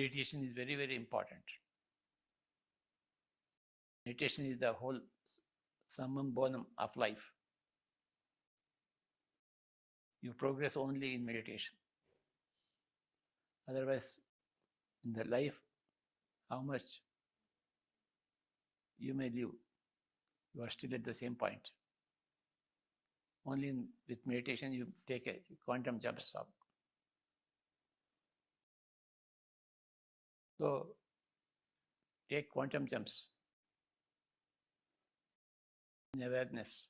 meditation is very, very important. Meditation is the whole summum bonum of life. You progress only in meditation. Otherwise, in the life, how much you may live, you are still at the same point. Only with meditation you take a quantum jump up. So take quantum jumps in awareness.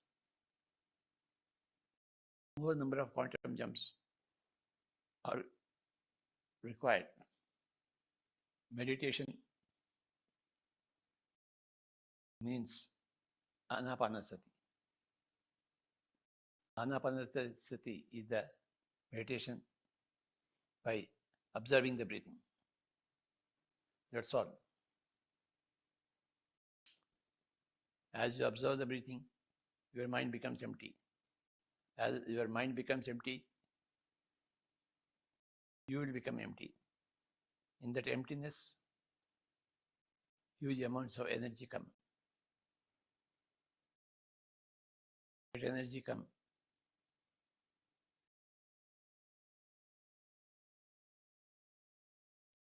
More number of quantum jumps are required. Meditation means Ana-Pana-Sati. Ana-Pana-Sati is the meditation by observing the breathing. That's all. As you observe the breathing, your mind becomes empty. As your mind becomes empty, you will become empty. In that emptiness, huge amounts of energy come. That energy come.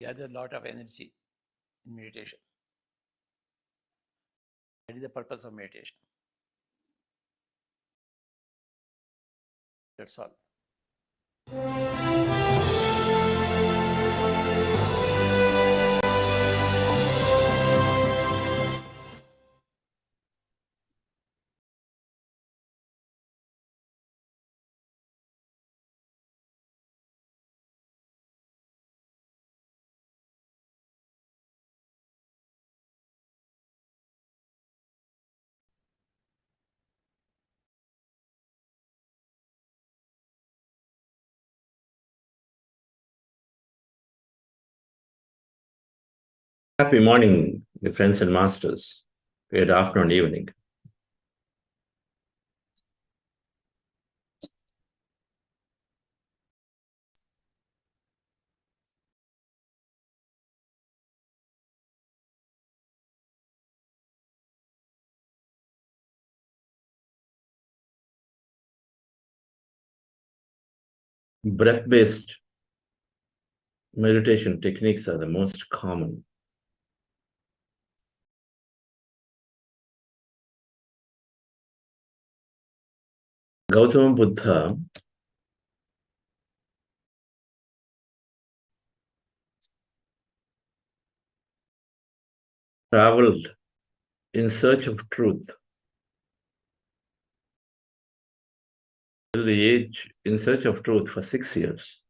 Gather a lot of energy in meditation. That is the purpose of meditation. That's all. Happy morning, dear friends and masters. Good afternoon, evening. Breath-based meditation techniques are the most common. Gautama Buddha traveled in search of truth till the age in search of truth for 6 years.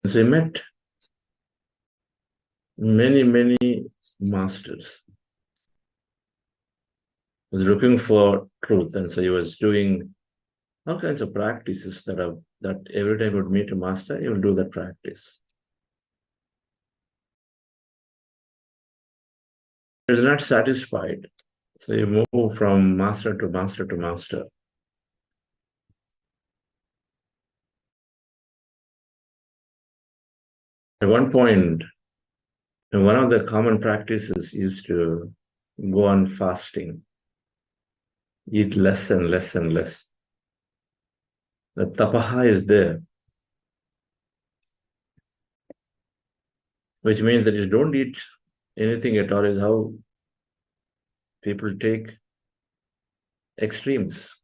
So he met many masters. He was looking for truth, and so he was doing all kinds of practices that every time he would meet a master, he will do that practice. He was not satisfied, so he moved from master to master to master. At one point, one of the common practices is to go on fasting, eat less and less and less. The tapaha is there, which means that you don't eat anything at all, is how people take extremes.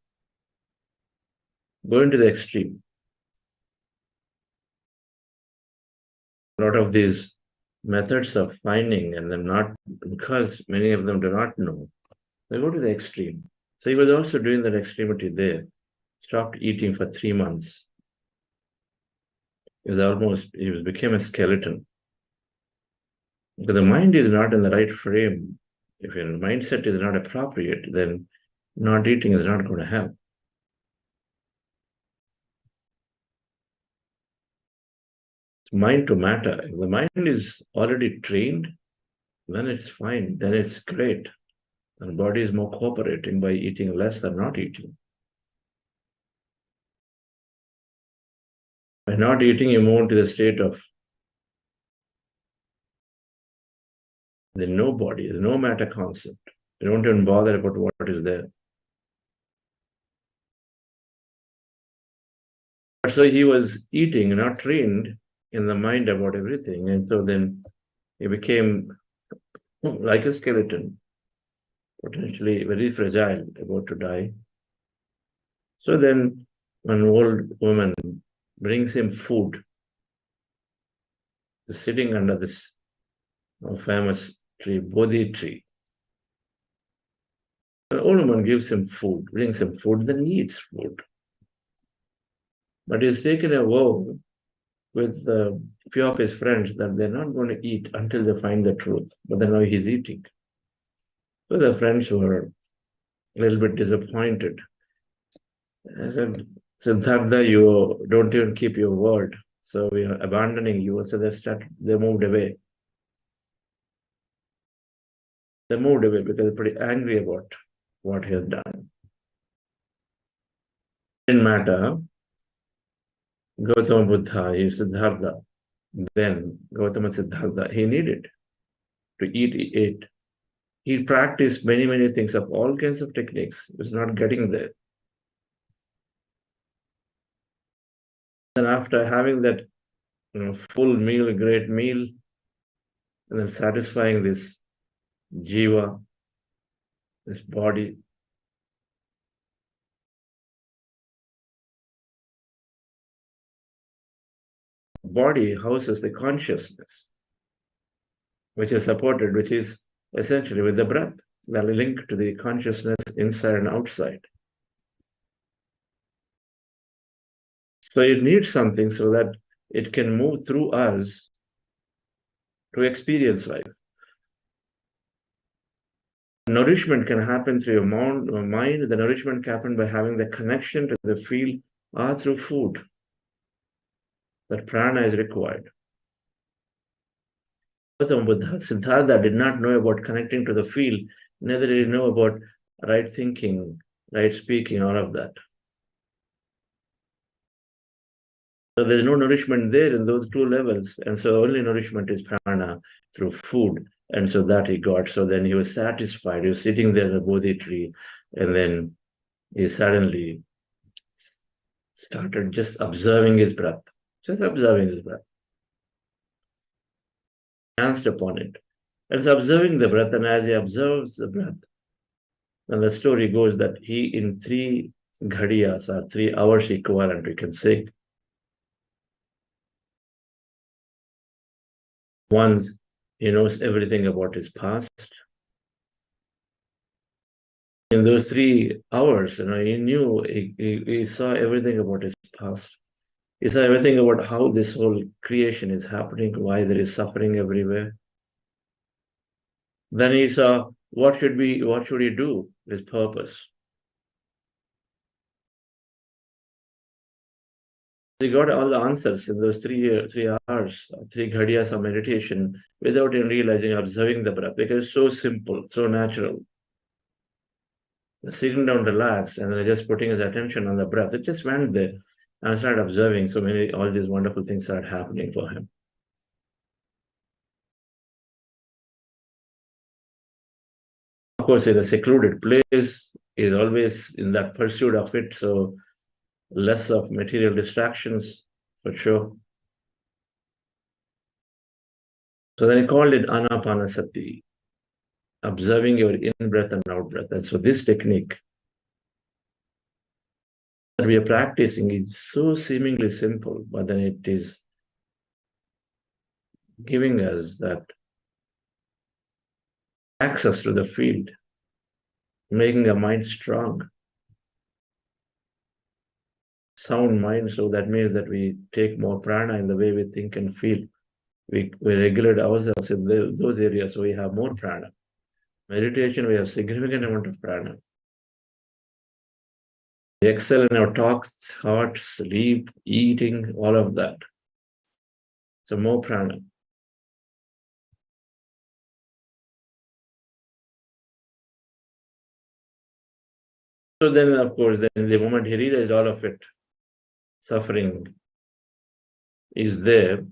Go into the extreme. A lot of these methods of finding, and then not, because many of them do not know, they go to the extreme. So he was also doing that extremity there. Stopped eating for 3 months. He became a skeleton. Because the mind is not in the right frame. If your mindset is not appropriate, then not eating is not going to help. It's mind to matter. If the mind is already trained, then it's fine, then it's great. The body is more cooperating by eating less than not eating. By not eating, you move to the state of the no body, the no matter concept. You don't even bother about what is there. So he was eating, not trained in the mind about everything. And so then he became like a skeleton, potentially very fragile, about to die. So then an old woman brings him food, sitting under this famous tree, Bodhi tree. The old woman gives him food, brings him food, then he eats food. But he's taken a vow with a few of his friends that they're not going to eat until they find the truth. But then now he's eating. So the friends were a little bit disappointed. I said, Siddhartha, you don't even keep your word. So we are abandoning you. So they moved away. They moved away because they're pretty angry about what he had done. Didn't matter. Gautama Buddha, he Siddhartha. Then Gautama Siddhartha, he needed to eat, he ate. He practiced many, many things of all kinds of techniques. He was not getting there. And after having that full meal, great meal, and then satisfying this jiva, this body, body houses the consciousness, which is supported, which is essentially with the breath, that link to the consciousness inside and outside. So it needs something so that it can move through us to experience life. Nourishment can happen through your mind. The nourishment can happen by having the connection to the field or through food. That prana is required. Gautama Buddha, Siddhartha did not know about connecting to the field, neither did he know about right thinking, right speaking, all of that. So there's no nourishment there in those two levels. And so only nourishment is prana through food. And so that he got. So then he was satisfied. He was sitting there in the Bodhi tree. And then he suddenly started just observing his breath. Just observing his breath. Chanced upon it. And so observing the breath. And as he observes the breath, then the story goes that he in 3 ghadiyas or 3 hours equivalent, we can say, once he knows everything about his past. In those 3 hours, he knew, he saw everything about his past. He saw everything about how this whole creation is happening, why there is suffering everywhere. Then he saw what should he do, his purpose. He got all the answers in those 3 hours, 3 ghadiyas of meditation, without even realizing, observing the breath, because it's so simple, so natural. Sitting down relaxed and then just putting his attention on the breath, it just went there. And I started observing all these wonderful things started happening for him. Of course, in a secluded place, is always in that pursuit of it, so less of material distractions, for sure. So then he called it Ana-Pana-Sati, observing your in-breath and out-breath. And so this technique that we are practicing is so seemingly simple, but then it is giving us that access to the field, making the mind strong, sound mind. So that means that we take more prana in the way we think and feel. We regulate ourselves in those areas, so we have more prana. Meditation, we have significant amount of prana. We excel in our talks, thoughts, sleep, eating, all of that. So more prana. So then, of course, then the moment he realized all of it, suffering is there,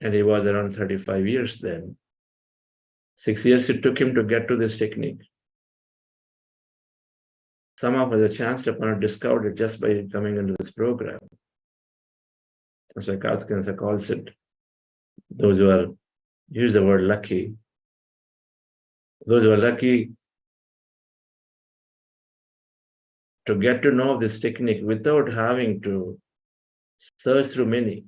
and he was around 35 years then. 6 years it took him to get to this technique. Some of us, a chance Apana discovered it just by coming into this program. As Shakahara calls it, those who are, use the word lucky, those who are lucky to get to know this technique without having to search through many.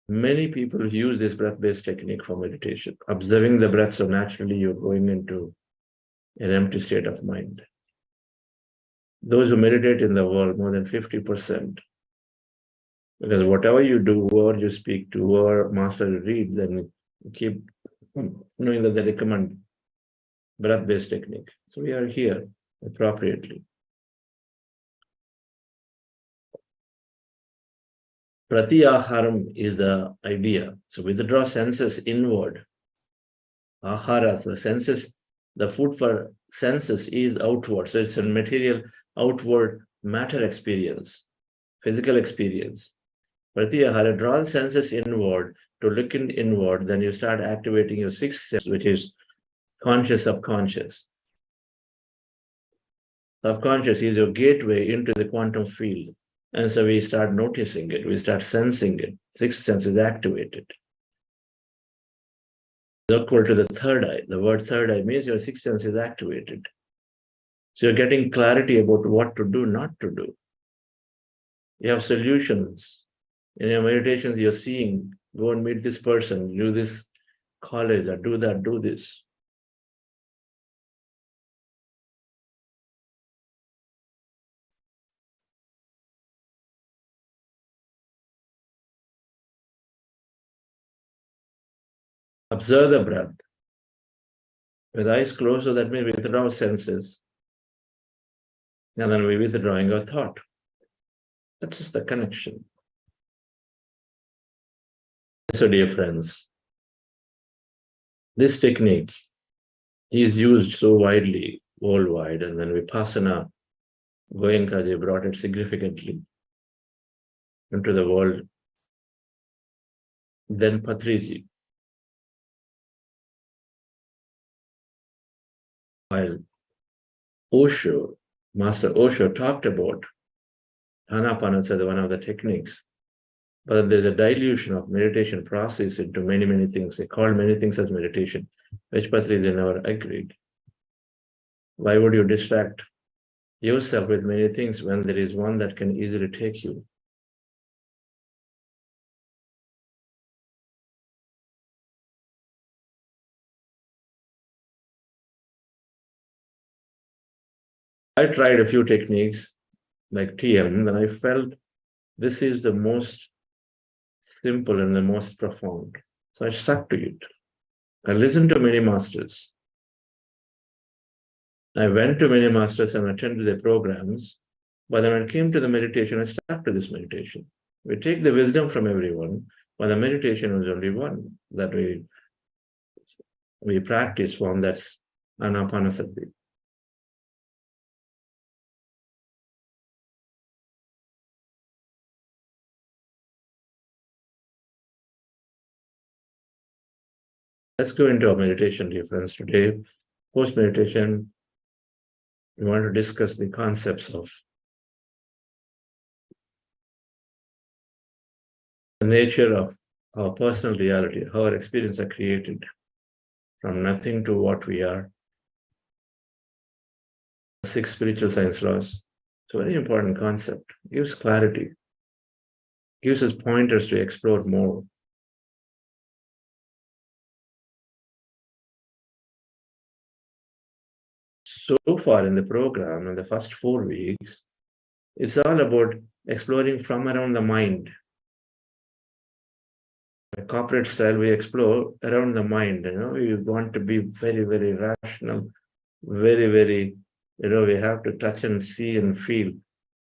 Many people use this breath-based technique for meditation, observing the breath so naturally you're going into an empty state of mind. Those who meditate in the world, more than 50%, because whatever you do, whoever you speak to, whoever master you read, then you keep knowing that they recommend breath-based technique. So we are here appropriately. Pratyaharam is the idea. So withdraw senses inward. Aharas, the senses, the food for senses is outward. So it's a material outward matter experience, physical experience. Pratyahara, draw the senses inward to look inward, then you start activating your sixth sense, which is conscious, subconscious. Subconscious is your gateway into the quantum field. And so we start noticing it, we start sensing it. Sixth sense is activated. It's equal to the third eye. The word third eye means your sixth sense is activated. So you're getting clarity about what to do, not to do. You have solutions. In your meditations, you're seeing, go and meet this person, do this college, or do that, do this. Observe the breath. With eyes closed, so that means we withdraw senses. And then we're withdrawing our thought. That's just the connection. So, dear friends, this technique is used so widely worldwide, and then Vipassana, Goenkaji brought it significantly into the world. Then Patriji. While Osho, Master Osho talked about Ana-Pana-Sati, one of the techniques, but there's a dilution of meditation process into many, many things. They call many things as meditation, which Patriji never agreed. Why would you distract yourself with many things when there is one that can easily take you? I tried a few techniques like TM, and I felt this is the most simple and the most profound. So I stuck to it. I listened to many masters. I went to many masters and attended their programs, but when it came to the meditation, I stuck to this meditation. We take the wisdom from everyone, but the meditation was only one that we practice from, that's Ana-Pana-Sati. Let's go into our meditation, dear friends. Today, post-meditation, we want to discuss the concepts of the nature of our personal reality, how our experiences are created from nothing to what we are. 6 spiritual science laws. It's a very important concept. It gives clarity, gives us pointers to explore more. So far in the program, in the first 4 weeks, it's all about exploring from around the mind. In corporate style, we explore around the mind. We want to be very, very rational, very, very, we have to touch and see and feel.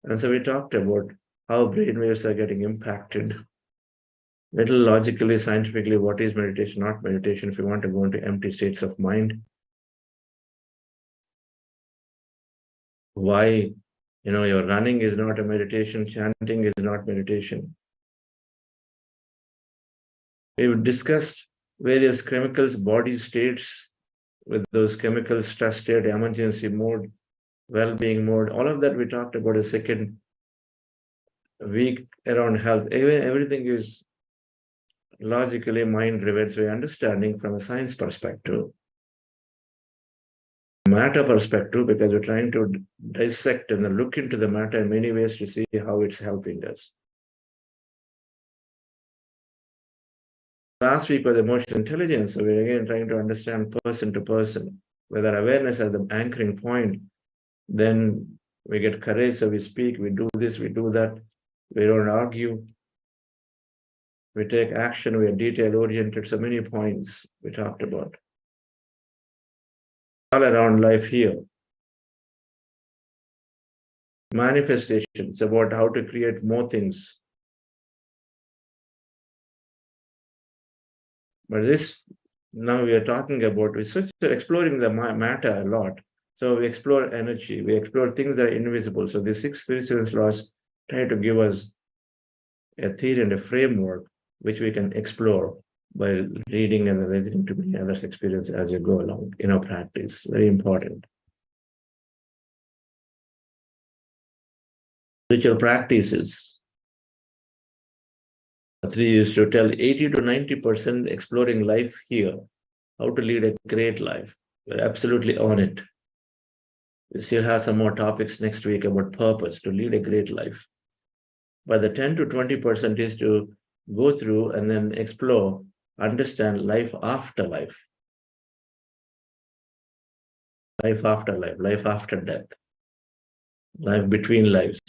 And so we talked about how brain waves are getting impacted. Little logically, scientifically, what is meditation, not meditation, if you want to go into empty states of mind. why, your running is not a meditation, chanting is not meditation. We've discussed various chemicals, body states with those chemicals, stress state, emergency mode, well-being mode, all of that we talked about a second week around health. Everything is logically mind-driven, so we're understanding from a science perspective, matter perspective, because we're trying to dissect and look into the matter in many ways to see how it's helping us. Last week was emotional intelligence, so we're again trying to understand person to person, whether awareness as the anchoring point, then we get courage, so we speak, we do this, we do that, we don't argue, we take action, we are detail-oriented, so many points we talked about. All around life here. Manifestations about how to create more things. But this, now we are talking about, we're exploring the matter a lot. So we explore energy, we explore things that are invisible. So the 6 physics laws try to give us a theory and a framework which we can explore by reading and listening to many others' experience as you go along in our practice. Very important. Spiritual practices. Three used to tell 80 to 90% exploring life here, how to lead a great life. We're absolutely on it. We still have some more topics next week about purpose, to lead a great life. But the 10 to 20% is to go through and then explore, understand life after life. Life after life, life after death, life between lives.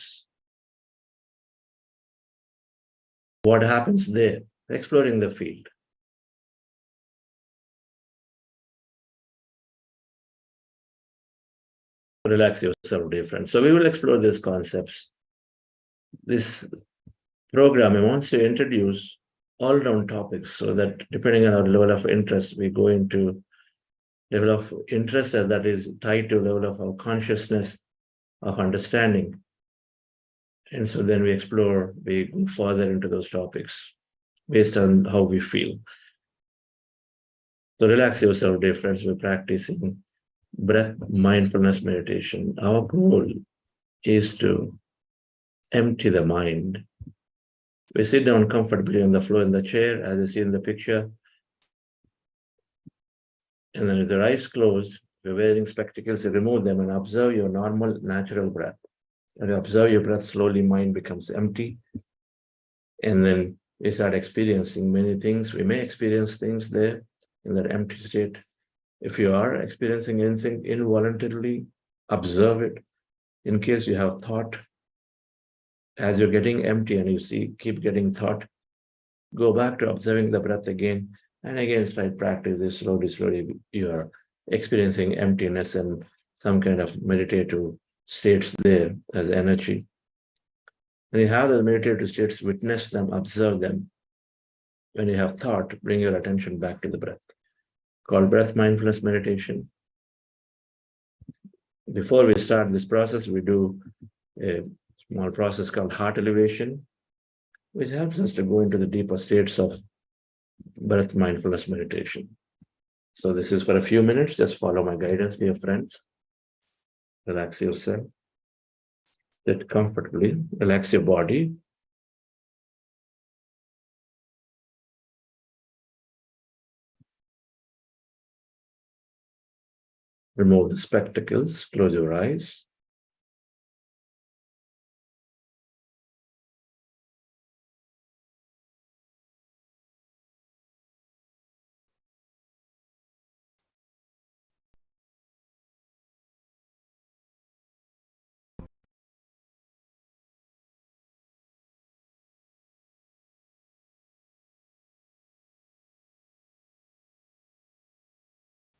What happens there? Exploring the field. Relax yourself, dear friends. So we will explore these concepts. This program wants to introduce all-round topics so that depending on our level of interest, we go into level of interest that is tied to level of our consciousness of understanding. And so then we explore, we go further into those topics based on how we feel. So relax yourself, dear friends. We're practicing breath mindfulness meditation. Our goal is to empty the mind. We sit down comfortably on the floor in the chair, as you see in the picture. And then with your eyes closed, if you're wearing spectacles, you remove them and observe your normal, natural breath. And you observe your breath, slowly mind becomes empty. And then we start experiencing many things. We may experience things there in that empty state. If you are experiencing anything involuntarily, observe it. In case you have thought, as you're getting empty and you see, keep getting thought, go back to observing the breath again. And again, try to practice this slowly, you are experiencing emptiness and some kind of meditative states there as energy. When you have those meditative states, witness them, observe them. When you have thought, bring your attention back to the breath. Called breath mindfulness meditation. Before we start this process, we do a small process called heart elevation, which helps us to go into the deeper states of breath mindfulness meditation. So this is for a few minutes. Just follow my guidance, dear friends. Relax yourself. Sit comfortably. Relax your body. Remove the spectacles. Close your eyes.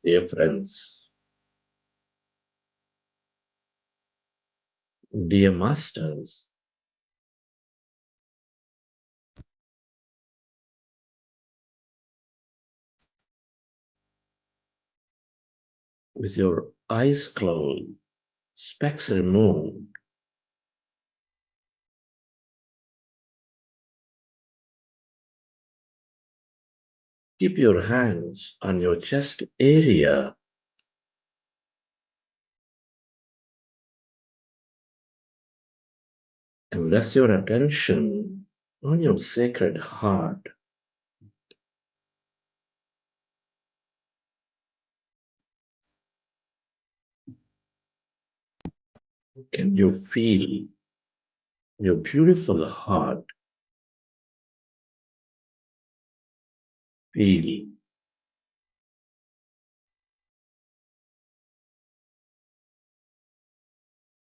Dear friends, dear masters, with your eyes closed, Specs removed. Keep your hands on your chest area and rest your attention on your sacred heart. Can you feel your beautiful heart? Feel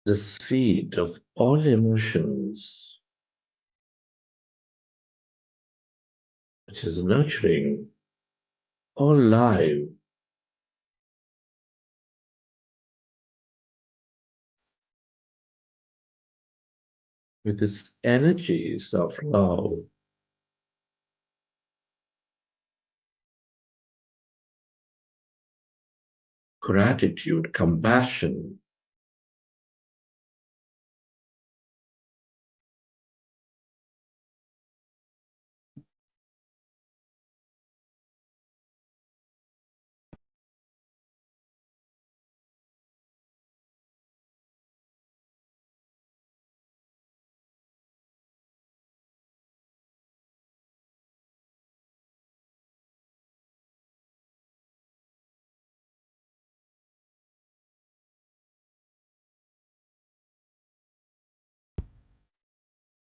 the seed of all emotions, which is nurturing all life with its energies of love, gratitude, compassion.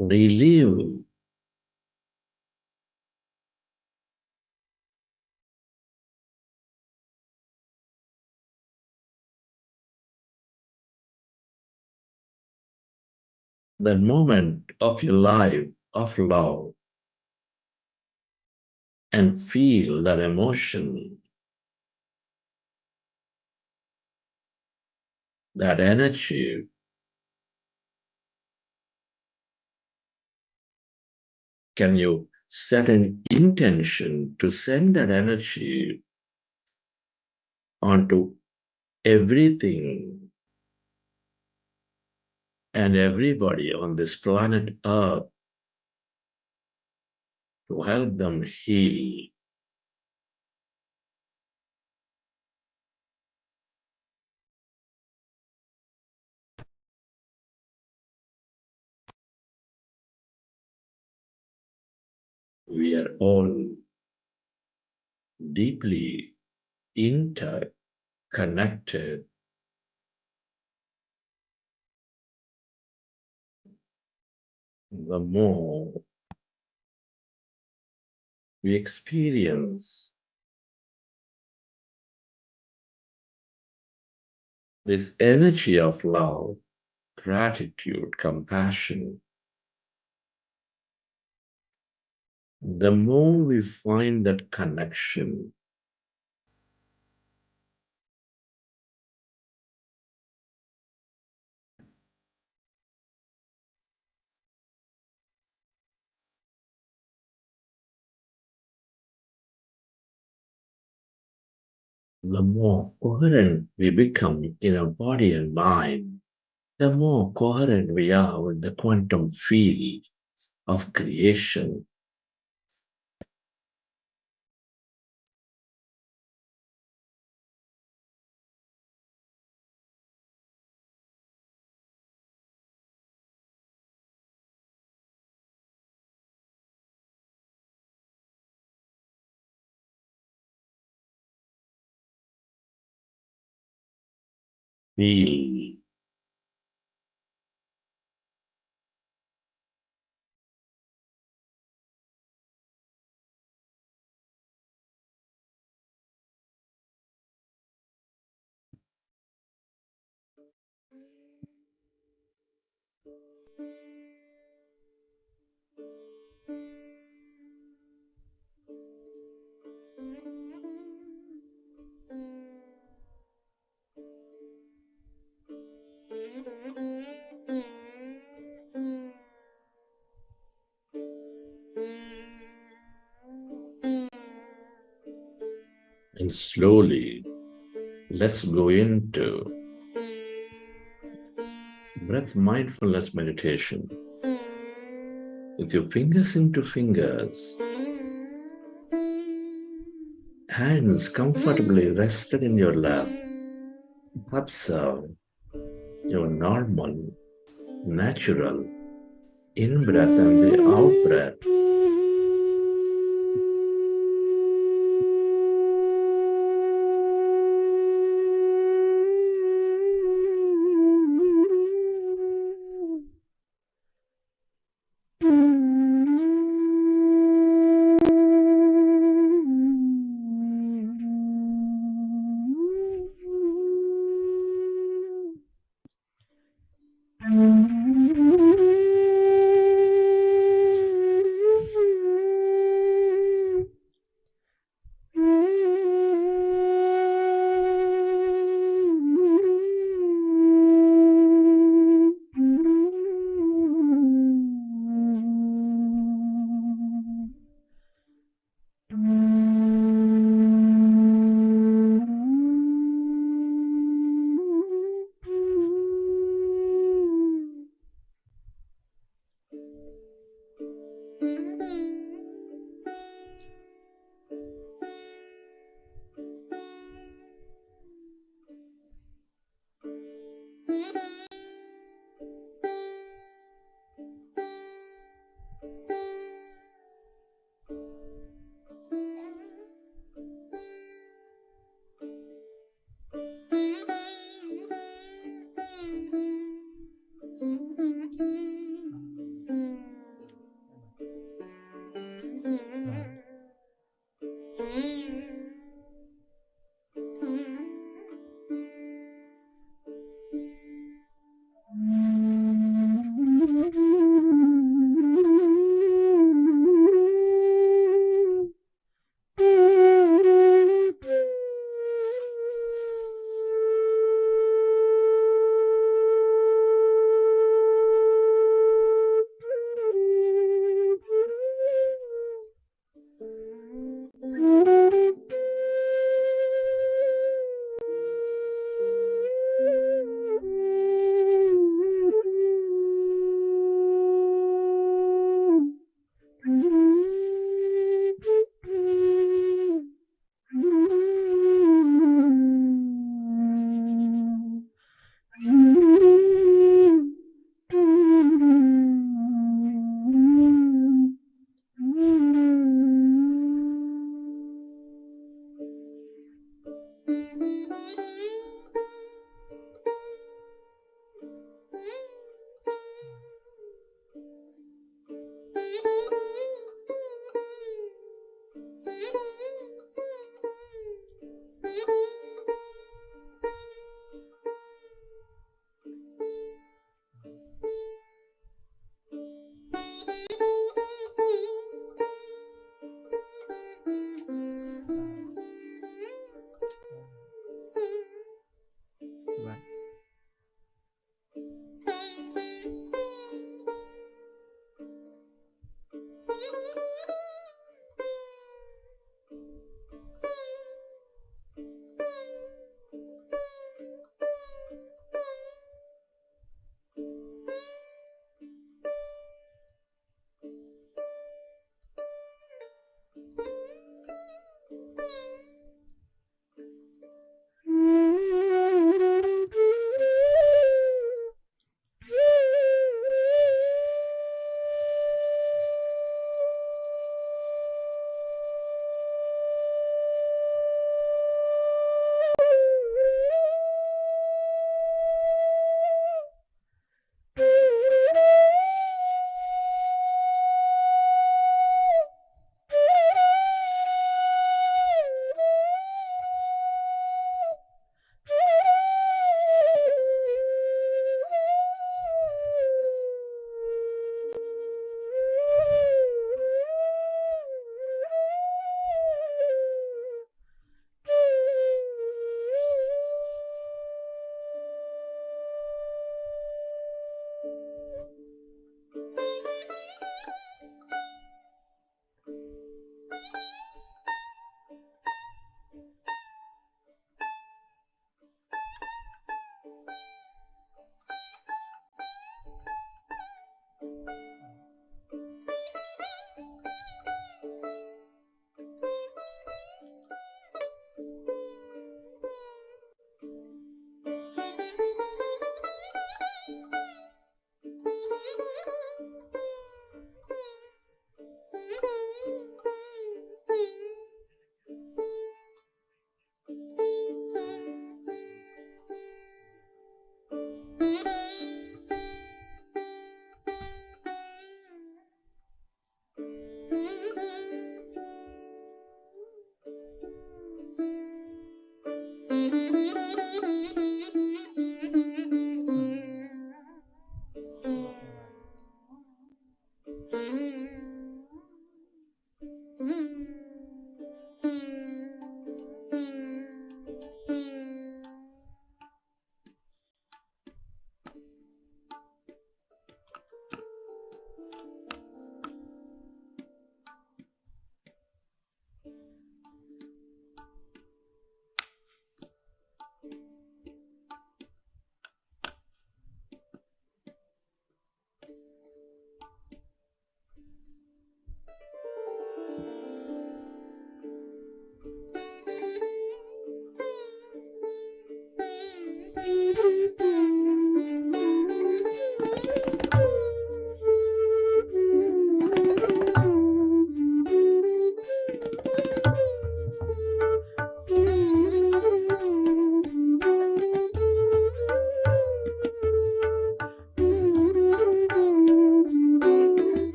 Relive the moment of your life of love and feel that emotion, that energy. Can you set an intention to send that energy onto everything and everybody on this planet Earth to help them heal? We are all deeply interconnected. The more we experience this energy of love, gratitude, compassion, the more we find that connection, the more coherent we become in our body and mind, the more coherent we are with the quantum field of creation. Feel and slowly let's go into breath mindfulness meditation. With your fingers into fingers, hands comfortably rested in your lap, observe your normal, natural in-breath and the out-breath.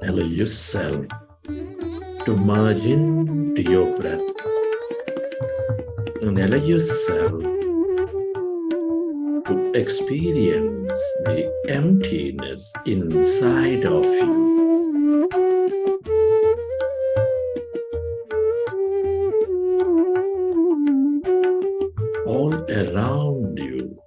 Allow yourself to merge into your breath and allow yourself to experience the emptiness inside of you. All around you.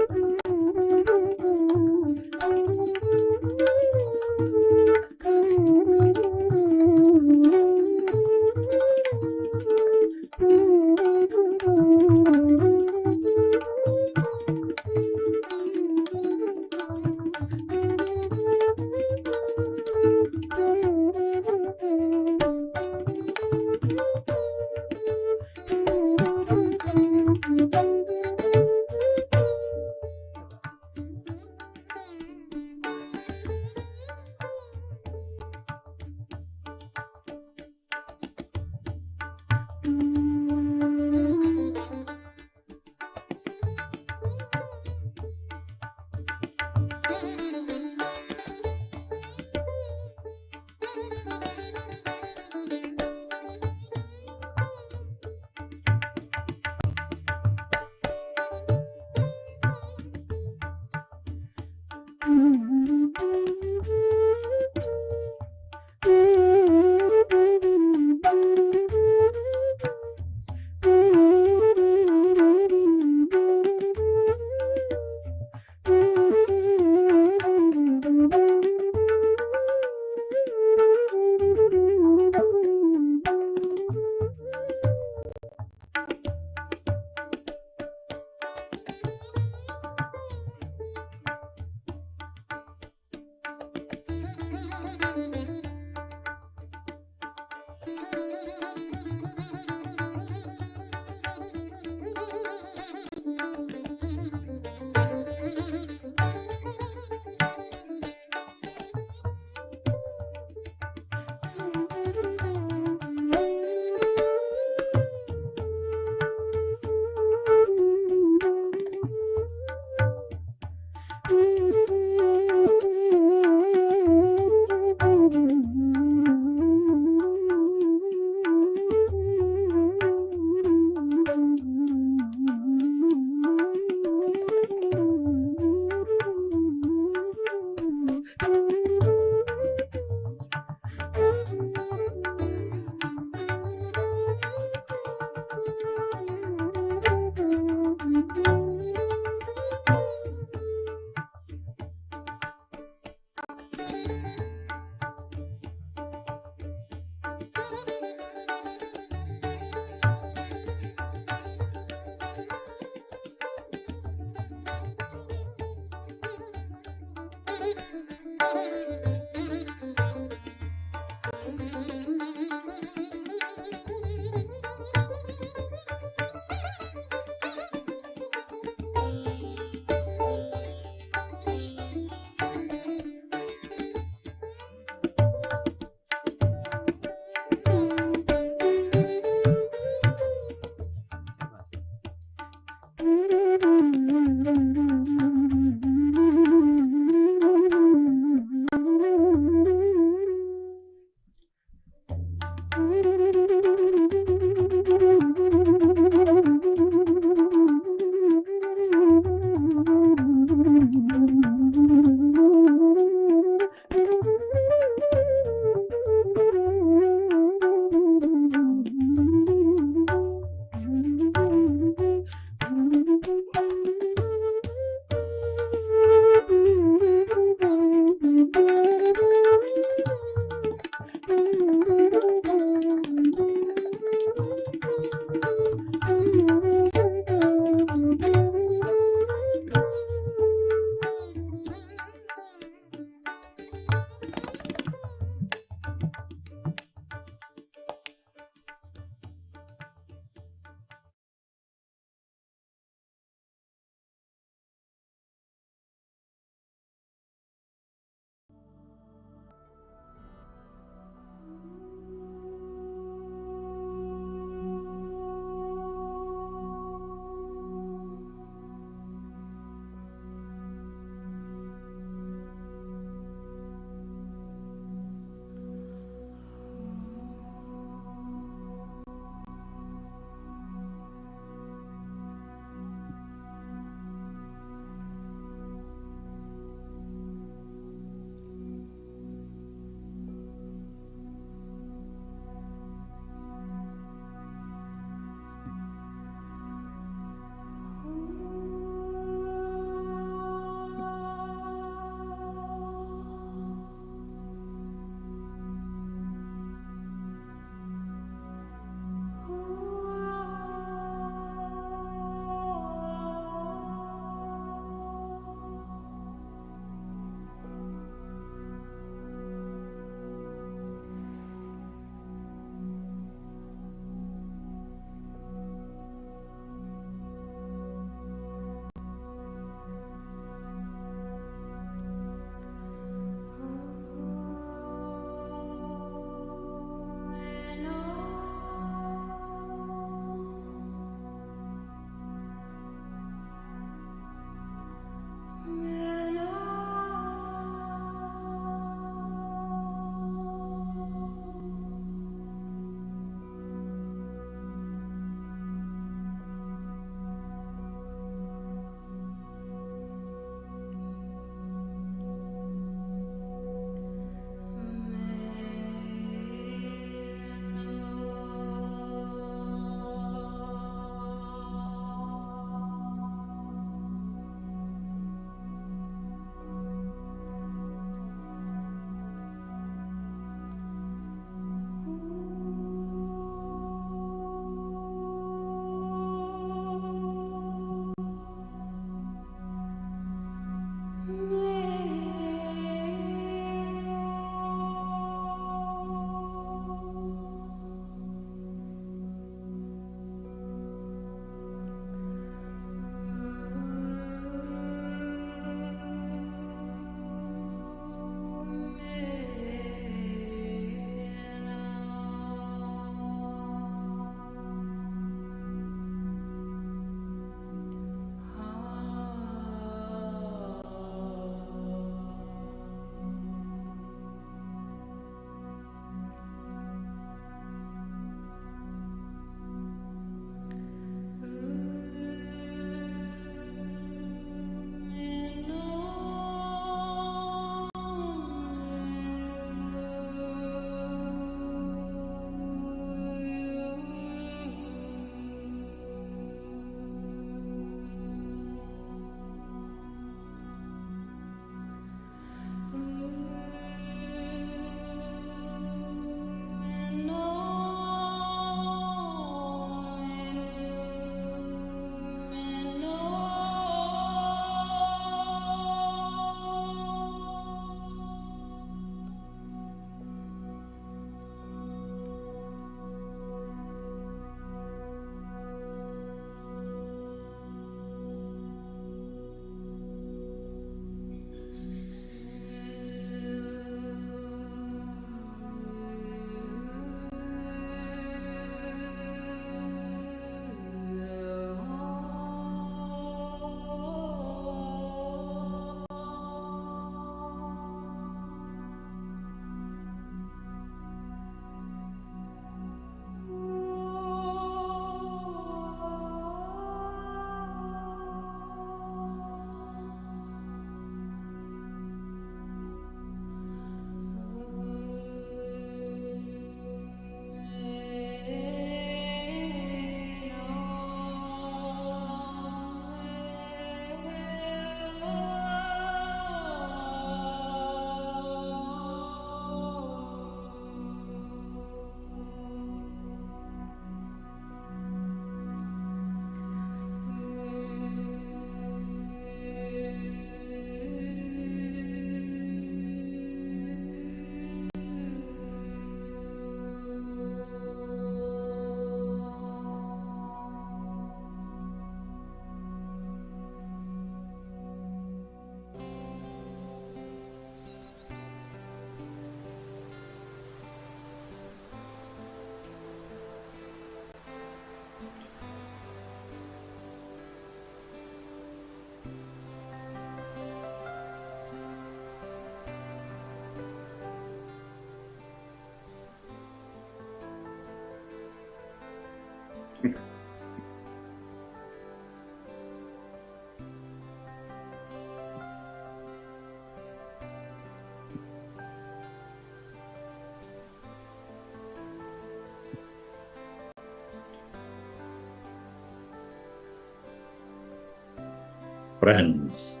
Friends,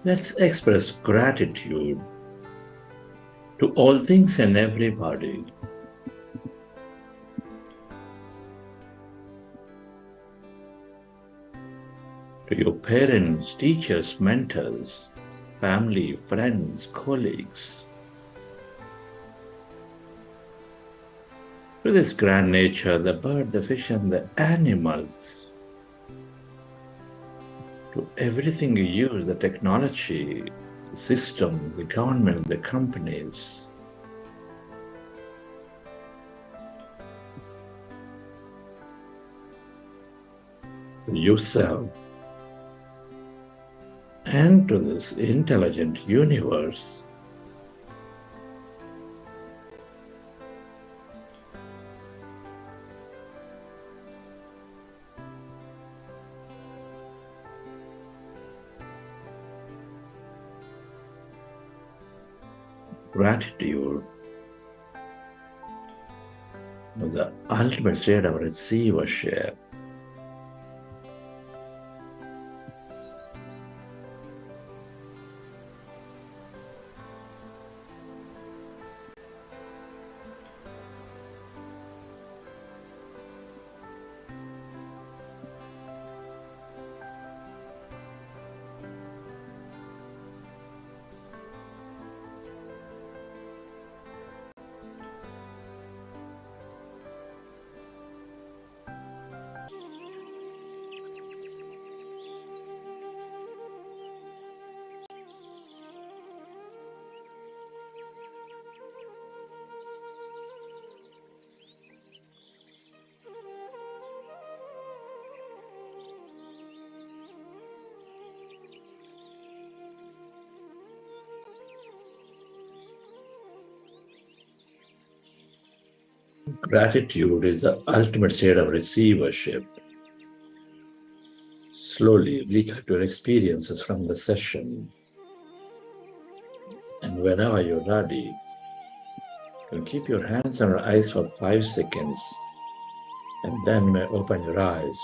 let's express gratitude to all things and everybody. To your parents, teachers, mentors, family, friends, colleagues. To this grand nature, the bird, the fish, and the animals. To everything you use, the technology, the system, the government, the companies. To yourself. And to this intelligent universe. Gratitude is the ultimate state of receivership. Gratitude is the ultimate state of receivership. Slowly recap your experiences from the session. And whenever you're ready, you can keep your hands on your eyes for 5 seconds and then you may open your eyes.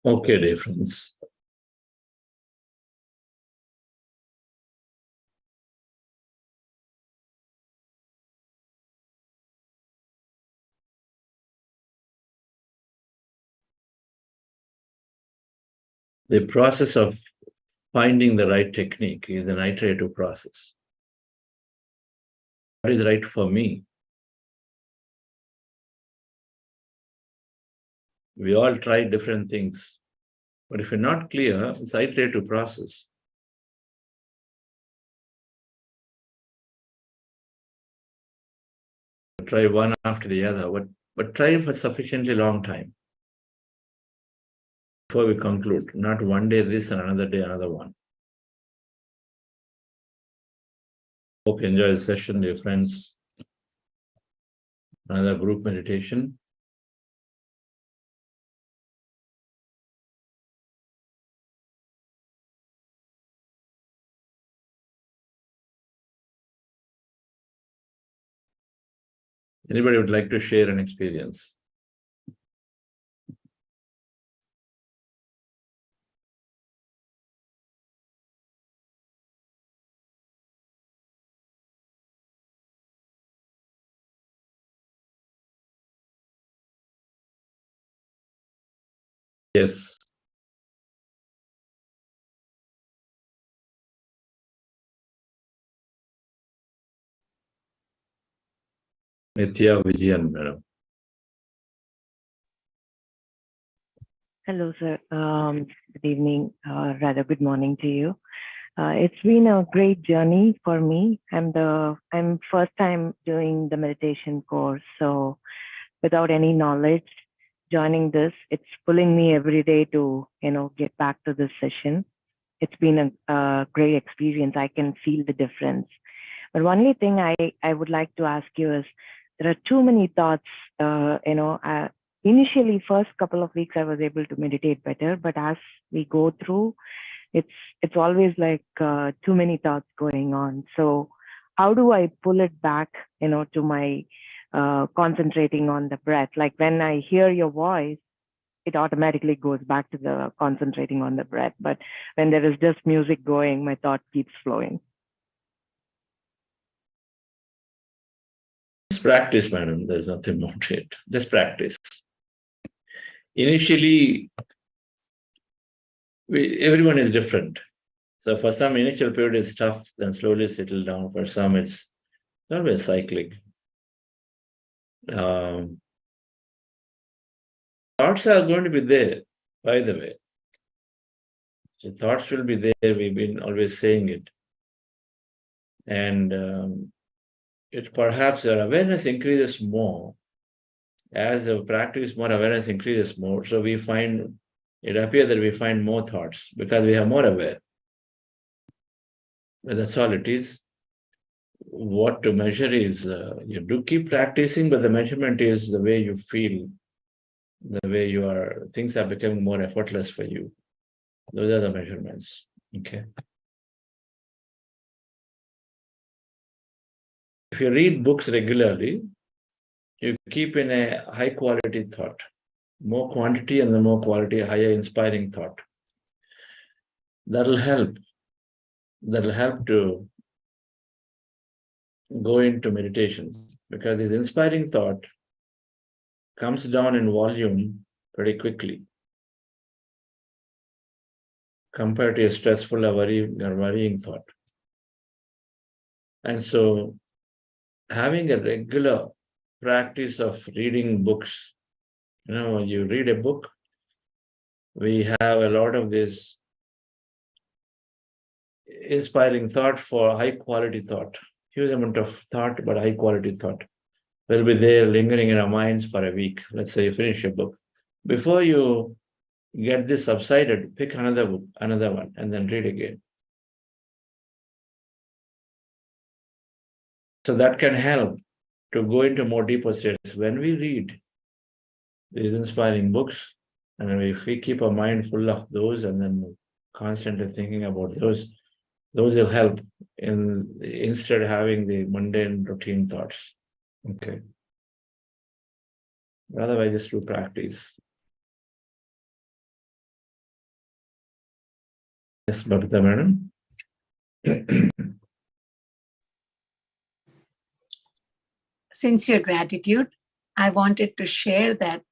Okay, dear friends. The process of finding the right technique is an iterative process. What is right for me? We all try different things. But if you're not clear, it's an iterative process. Try one after the other, but try for sufficiently long time before we conclude. Not one day this and another day another one. Hope you enjoy the session, dear friends. Another group meditation. Anybody would like to share an experience? Yes. Nitya Vijayan, madam. Hello, sir. Good evening, rather good morning to you. It's been a great journey for me. I'm first time doing the meditation course, so without any knowledge, joining this, it's pulling me every day to get back to this session. It's been a great experience. I can feel the difference. But only thing I would like to ask you is, there are too many thoughts. Initially, first couple of weeks, I was able to meditate better, but as we go through, it's always like too many thoughts going on. So how do I pull it back, to my concentrating on the breath? Like when I hear your voice, it automatically goes back to the concentrating on the breath. But when there is just music going, my thought keeps flowing. Just practice, madam. There's nothing more to it. Just practice. Initially, everyone is different. So for some, initial period is tough, then slowly settle down. For some, it's always cyclic. Thoughts are going to be there, by the way. So thoughts will be there. We've been always saying it. And it perhaps our awareness increases more. As the practice, more awareness increases more. So we find, it appears that we find more thoughts because we are more aware. But that's all it is. What to measure is, you do keep practicing, but the measurement is the way you feel, the way you are, things are becoming more effortless for you. Those are the measurements. Okay. If you read books regularly, you keep in a high quality thought, more quantity and the more quality, higher inspiring thought. That'll help. That'll help to go into meditations, because this inspiring thought comes down in volume pretty quickly compared to a stressful or worrying thought. And so having a regular practice of reading books, you read a book, we have a lot of this inspiring thought for high quality thought, huge amount of thought, but high quality thought will be there lingering in our minds for a week. Let's say you finish a book. Before you get this subsided, pick another book, another one, and then read again. So that can help to go into more deeper states. When we read these inspiring books, and if we keep our mind full of those and then constantly thinking about those will help instead of having the mundane routine thoughts. Okay. Otherwise, just do practice. Yes, Bhavita madam. Sincere gratitude. I wanted to share that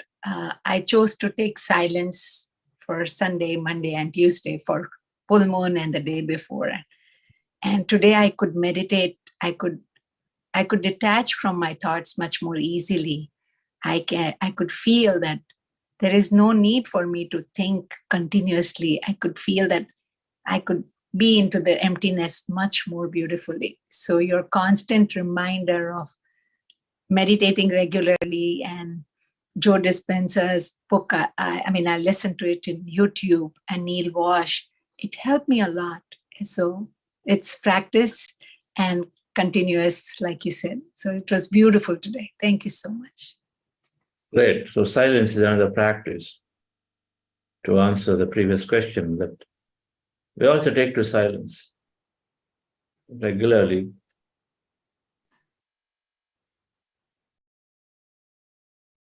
I chose to take silence for Sunday, Monday, and Tuesday for full moon and the day before. And today I could meditate. I could detach from my thoughts much more easily. I could feel that there is no need for me to think continuously. I could feel that I could be into the emptiness much more beautifully. So your constant reminder of meditating regularly, and Joe Dispenza's book, I listened to it in YouTube, and Neil Wash, it helped me a lot. So it's practice and continuous, like you said. So it was beautiful today. Thank you so much. Great. So silence is another practice. To answer the previous question, that we also take to silence regularly.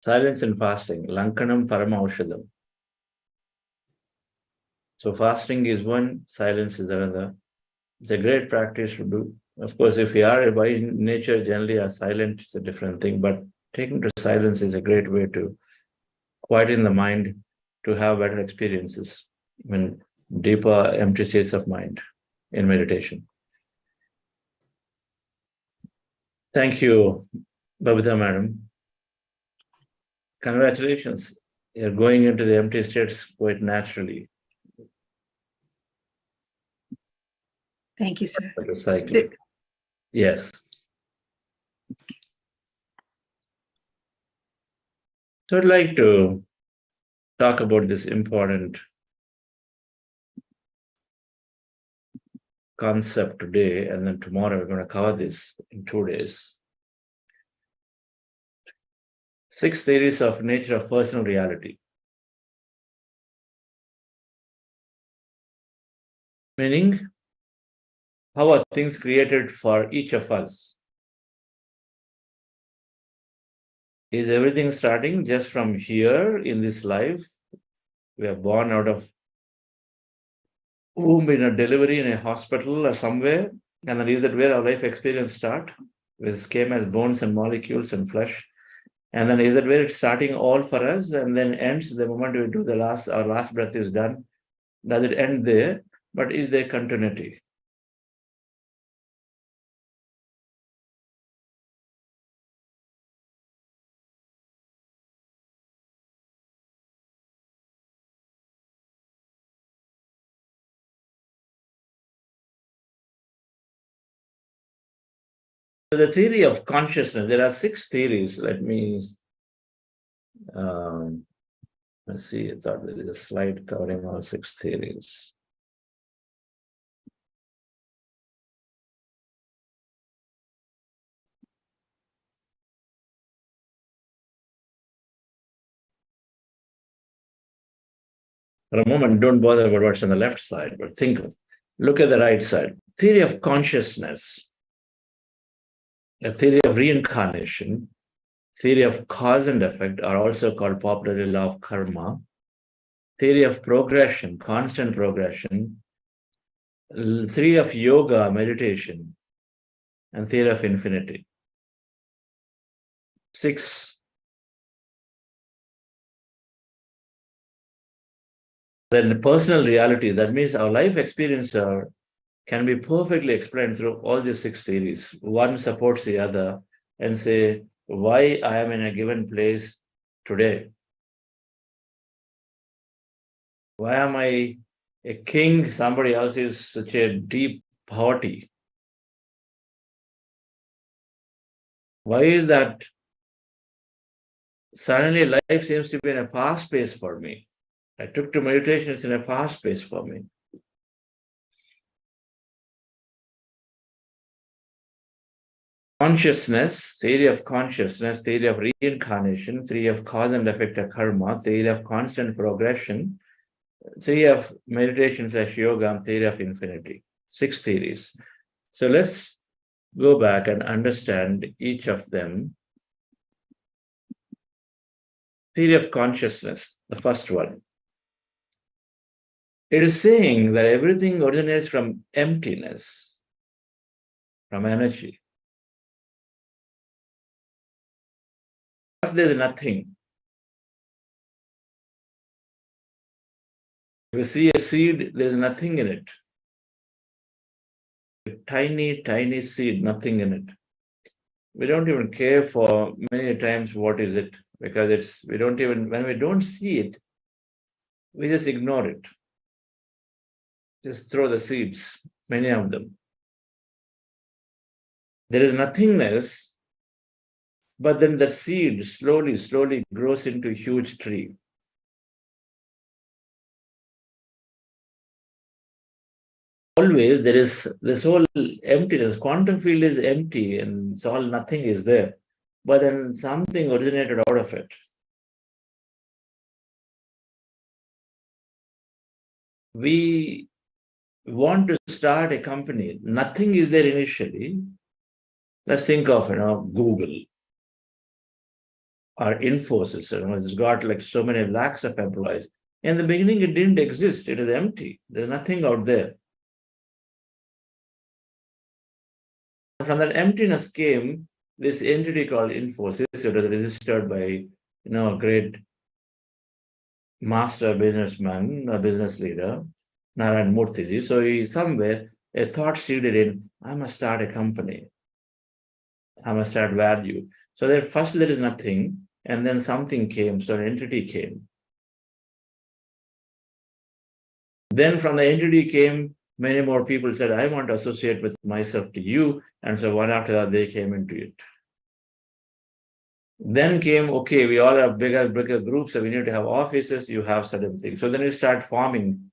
Silence and fasting. Lankanam Parama Aushadam. So fasting is one, silence is another. It's a great practice to do. Of course, if we are by nature generally are silent, it's a different thing. But taking to silence is a great way to quieten the mind, to have better experiences, deeper, empty states of mind in meditation. Thank you, Babita Madam. Congratulations. You're going into the empty states quite naturally. Thank you, sir. Yes. So I'd like to talk about this important concept today, and then tomorrow we're going to cover this in 2 days. 6 theories of nature of personal reality. Meaning, how are things created for each of us? Is everything starting just from here in this life? We are born out of womb in a delivery in a hospital or somewhere, and then is that where our life experience start? Which came as bones and molecules and flesh. And then is that where it's starting all for us and then ends the moment we do our last breath is done? Does it end there? But is there continuity? So the theory of consciousness, there are 6 theories. Let me, let's see, I thought there is a slide covering all 6 theories. For a moment, don't bother about what's on the left side, but look at the right side. Theory of consciousness, a theory of reincarnation, theory of cause and effect are also called popularly law of karma, theory of progression, constant progression, theory of yoga, meditation, and theory of infinity. 6. Then the personal reality, that means our life experience can be perfectly explained through all these 6 theories. One supports the other and say, why I am in a given place today. Why am I a king? Somebody else is such a deep poverty. Why is that suddenly life seems to be in a fast pace for me? I took to meditation, it's in a fast pace for me. Consciousness, theory of consciousness, theory of reincarnation, theory of cause and effect of karma, theory of constant progression, theory of meditation / yoga, theory of infinity. 6 theories. So let's go back and understand each of them. Theory of consciousness, the first one. It is saying that everything originates from emptiness, from energy. First, there is nothing. If you see a seed, there is nothing in it. A tiny, tiny seed, nothing in it. We don't even care for many times what is it, because when we don't see it, we just ignore it. Just throw the seeds, many of them. There is nothingness, but then the seed slowly, slowly grows into a huge tree. Always there is this whole emptiness. Quantum field is empty and it's all nothing is there. But then something originated out of it. We want to start a company. Nothing is there initially. Let's think of Google. or Infosys, it's got like so many lakhs of employees. In the beginning, it didn't exist. It is empty. There's nothing out there. From that emptiness came this entity called Infosys. It was registered by, a great master businessman, a business leader, Narayan Murthy. So somewhere a thought seeded in, I must start a company. I must add value. So that first there is nothing, and then something came, so an entity came. Then from the entity came, many more people said, I want to associate with myself to you. And so one after that, they came into it. Then came, okay, we all have bigger groups, so we need to have offices, you have certain things. So then you start forming.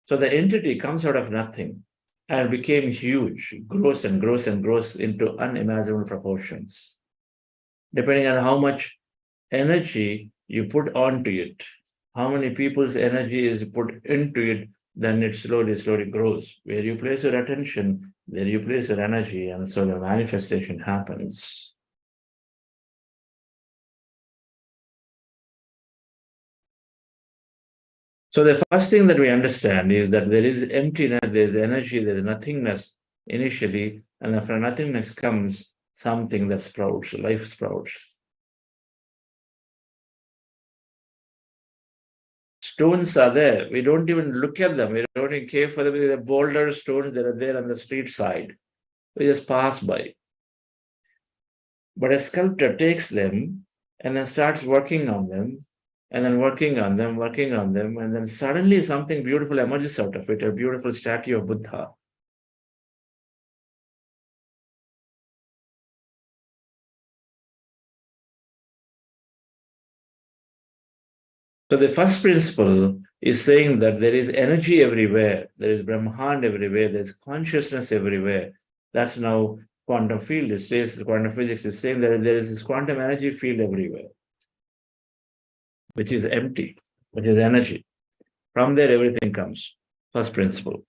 So the entity comes out of nothing and became huge, grows and grows and grows into unimaginable proportions. Depending on how much energy you put onto it, how many people's energy is put into it, then it slowly grows. Where you place your attention, there you place your energy, and so the manifestation happens. So the first thing that we understand is that there is emptiness, there's energy, there's nothingness initially, and then from nothingness comes something that sprouts, life sprouts. Stones are there. We don't even look at them. We don't even care for them. They're boulder stones that are there on the street side. We just pass by. But a sculptor takes them and then starts working on them, and then working on them, and then suddenly something beautiful emerges out of it, a beautiful statue of Buddha. So the first principle is saying that there is energy everywhere, there is Brahman everywhere, there's consciousness everywhere. That's now quantum field. It says the quantum physics is saying that there is this quantum energy field everywhere, which is empty, which is energy. From there, everything comes. First principle.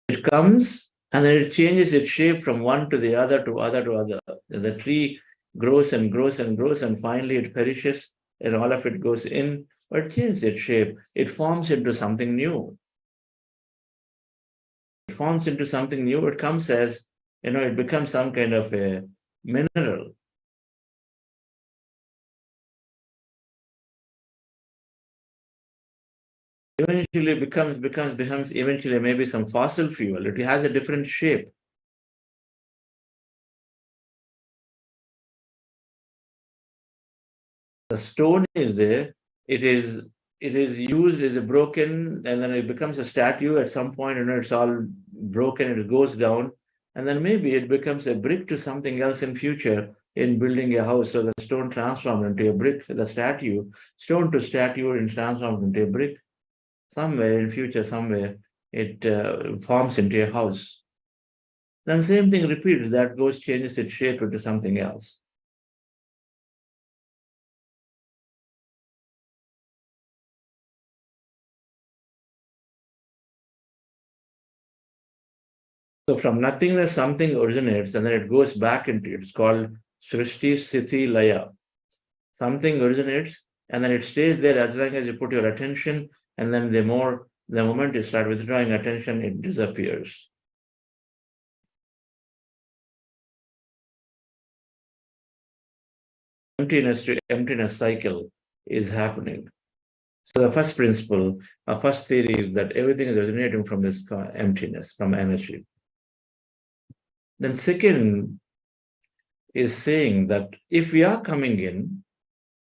It comes and then it changes its shape from one to the other to other to other. The tree grows and grows and grows, and finally it perishes, and all of it goes in, but it changes its shape. It forms into something new. It forms into something new. It comes as, it becomes some kind of a mineral. Eventually becomes eventually maybe some fossil fuel. It has a different shape. The stone is there. It is used as a broken, and then it becomes a statue at some point. It's all broken. It goes down, and then maybe it becomes a brick to something else in future in building a house. So the stone transformed into a brick. The statue, stone to statue, and transformed into a brick. Somewhere in future, somewhere it forms into a house. Then same thing repeats. That goes changes its shape into something else. So from nothingness, something originates, and then it goes back into it. It's called Srishti Sthiti Laya. Something originates, and then it stays there as long as you put your attention, and then the moment you start withdrawing attention, it disappears. Emptiness to emptiness cycle is happening. So the first principle, our first theory is that everything is originating from this emptiness, from energy. Then second is saying that if we are coming in,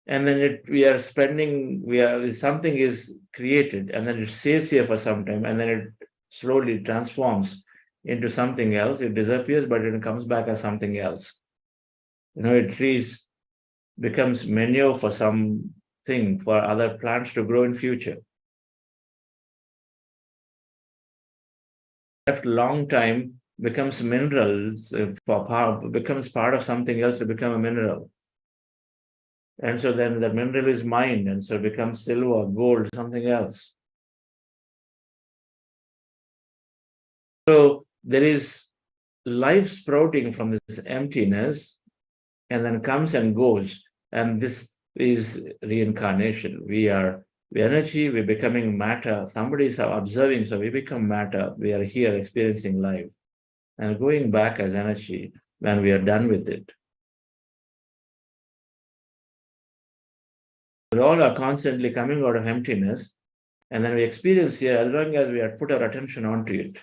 and then something is created, and then it stays here for some time, and then it slowly transforms into something else. It disappears, but it comes back as something else. A tree becomes manure for something for other plants to grow in future. After a long time, becomes minerals, becomes part of something else to become a mineral. And so then the mineral is mined, and so it becomes silver, gold, something else. So there is life sprouting from this emptiness, and then comes and goes. And this is reincarnation. We are energy, we're becoming matter. Somebody is observing, so we become matter. We are here experiencing life and going back as energy when we are done with it. We all are constantly coming out of emptiness, and then we experience here, as long as we have put our attention onto it.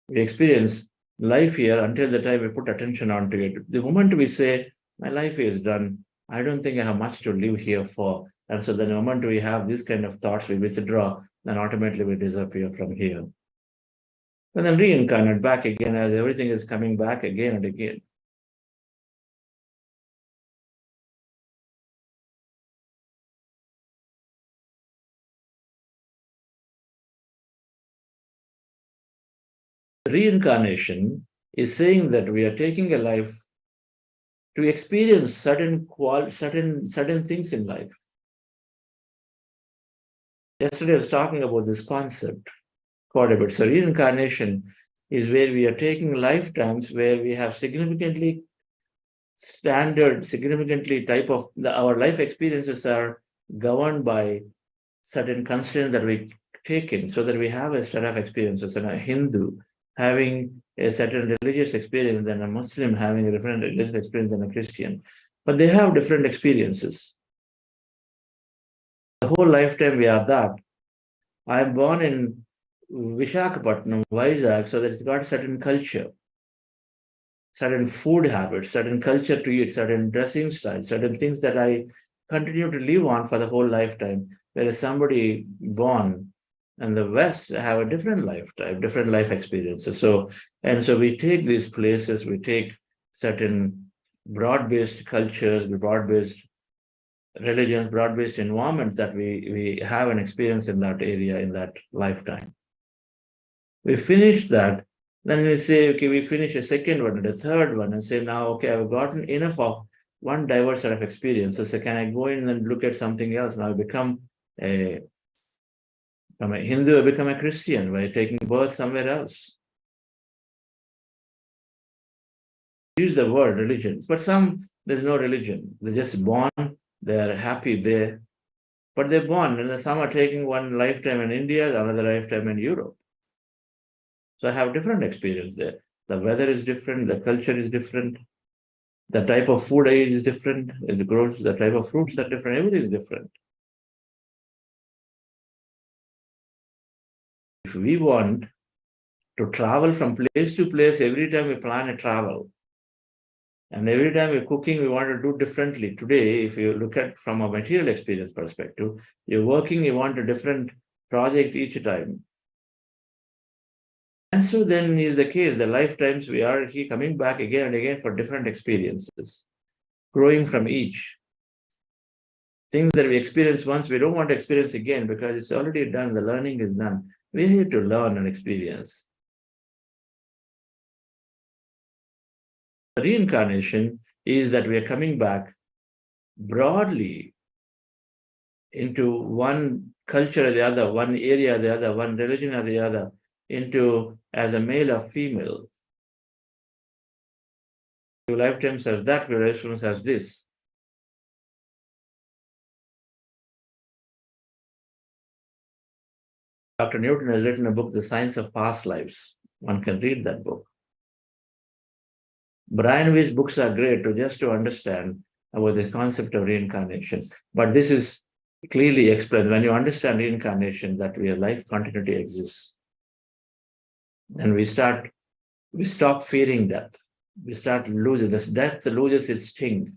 We experience life here until the time we put attention onto it. The moment we say, my life is done, I don't think I have much to live here for. And so the moment we have these kind of thoughts, we withdraw, then automatically we disappear from here. And then reincarnate back again as everything is coming back again and again. Reincarnation is saying that we are taking a life to experience certain things in life. Yesterday I was talking about this concept quite a bit. So reincarnation is where we are taking lifetimes where we have significantly type of our life experiences are governed by certain constraints that we take in, so that we have a set of experiences. And a Hindu having a certain religious experience than a Muslim having a different religious experience than a Christian. But they have different experiences. The whole lifetime we are that. I'm born in Visakhapatnam, Vizag, so that it's got a certain culture, certain food habits, certain culture to eat, certain dressing style, certain things that I continue to live on for the whole lifetime. Whereas somebody born in the West have a different lifetime, different life experiences. So we take these places, we take certain broad-based cultures, broad-based religions, broad-based environments that we have an experience in that area, in that lifetime. We finish that, then we say, okay, we finish a second one and a third one and say, now, okay, I've gotten enough of one diverse set of experiences. So can I go in and look at something else? Now I become I'm a Hindu, I become a Christian by taking birth somewhere else. Use the word religion, but there's no religion. They're just born, they're happy there, but they're born, and some are taking one lifetime in India, another lifetime in Europe. So I have different experience there. The weather is different, the culture is different, the type of food I eat is different, it grows, the type of fruits are different, everything is different. If we want to travel from place to place, every time we plan a travel, and every time we're cooking, we want to do differently. Today, if you look at from a material experience perspective, you're working, you want a different project each time. And so then is the case, the lifetimes we are here coming back again and again for different experiences, growing from each. Things that we experience once, we don't want to experience again because it's already done, the learning is done. We're here to learn and experience. Reincarnation is that we are coming back broadly into one culture or the other, one area or the other, one religion or the other, into as a male or female. 2 lifetimes as that, relations as this. Dr. Newton has written a book, The Science of Past Lives. One can read that book. Brian Weiss' books are great to understand about the concept of reincarnation. But this is clearly explained. When you understand reincarnation, that your life continuity exists. And we stop fearing death. We start losing this. Death loses its sting.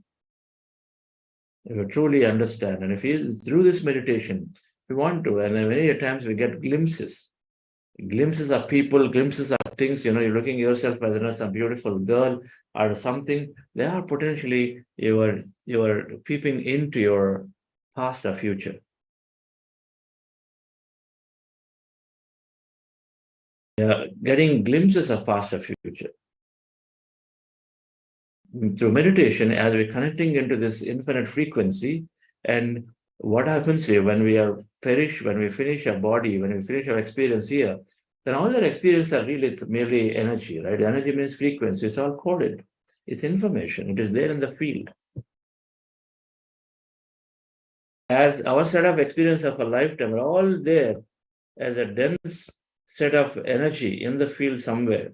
If you truly understand, and if you through this meditation, we want to, and then many times we get glimpses of people, glimpses of things. You're looking at yourself as some beautiful girl or something. They are potentially you are peeping into your past or future. Getting glimpses of past or future. Through meditation, as we're connecting into this infinite frequency, and what happens here when we finish our body, when we finish our experience here, then all our experiences are really merely energy, right? Energy means frequency, it's all coded. It's information. It is there in the field. As our set of experience of a lifetime are all there as a dense set of energy in the field somewhere.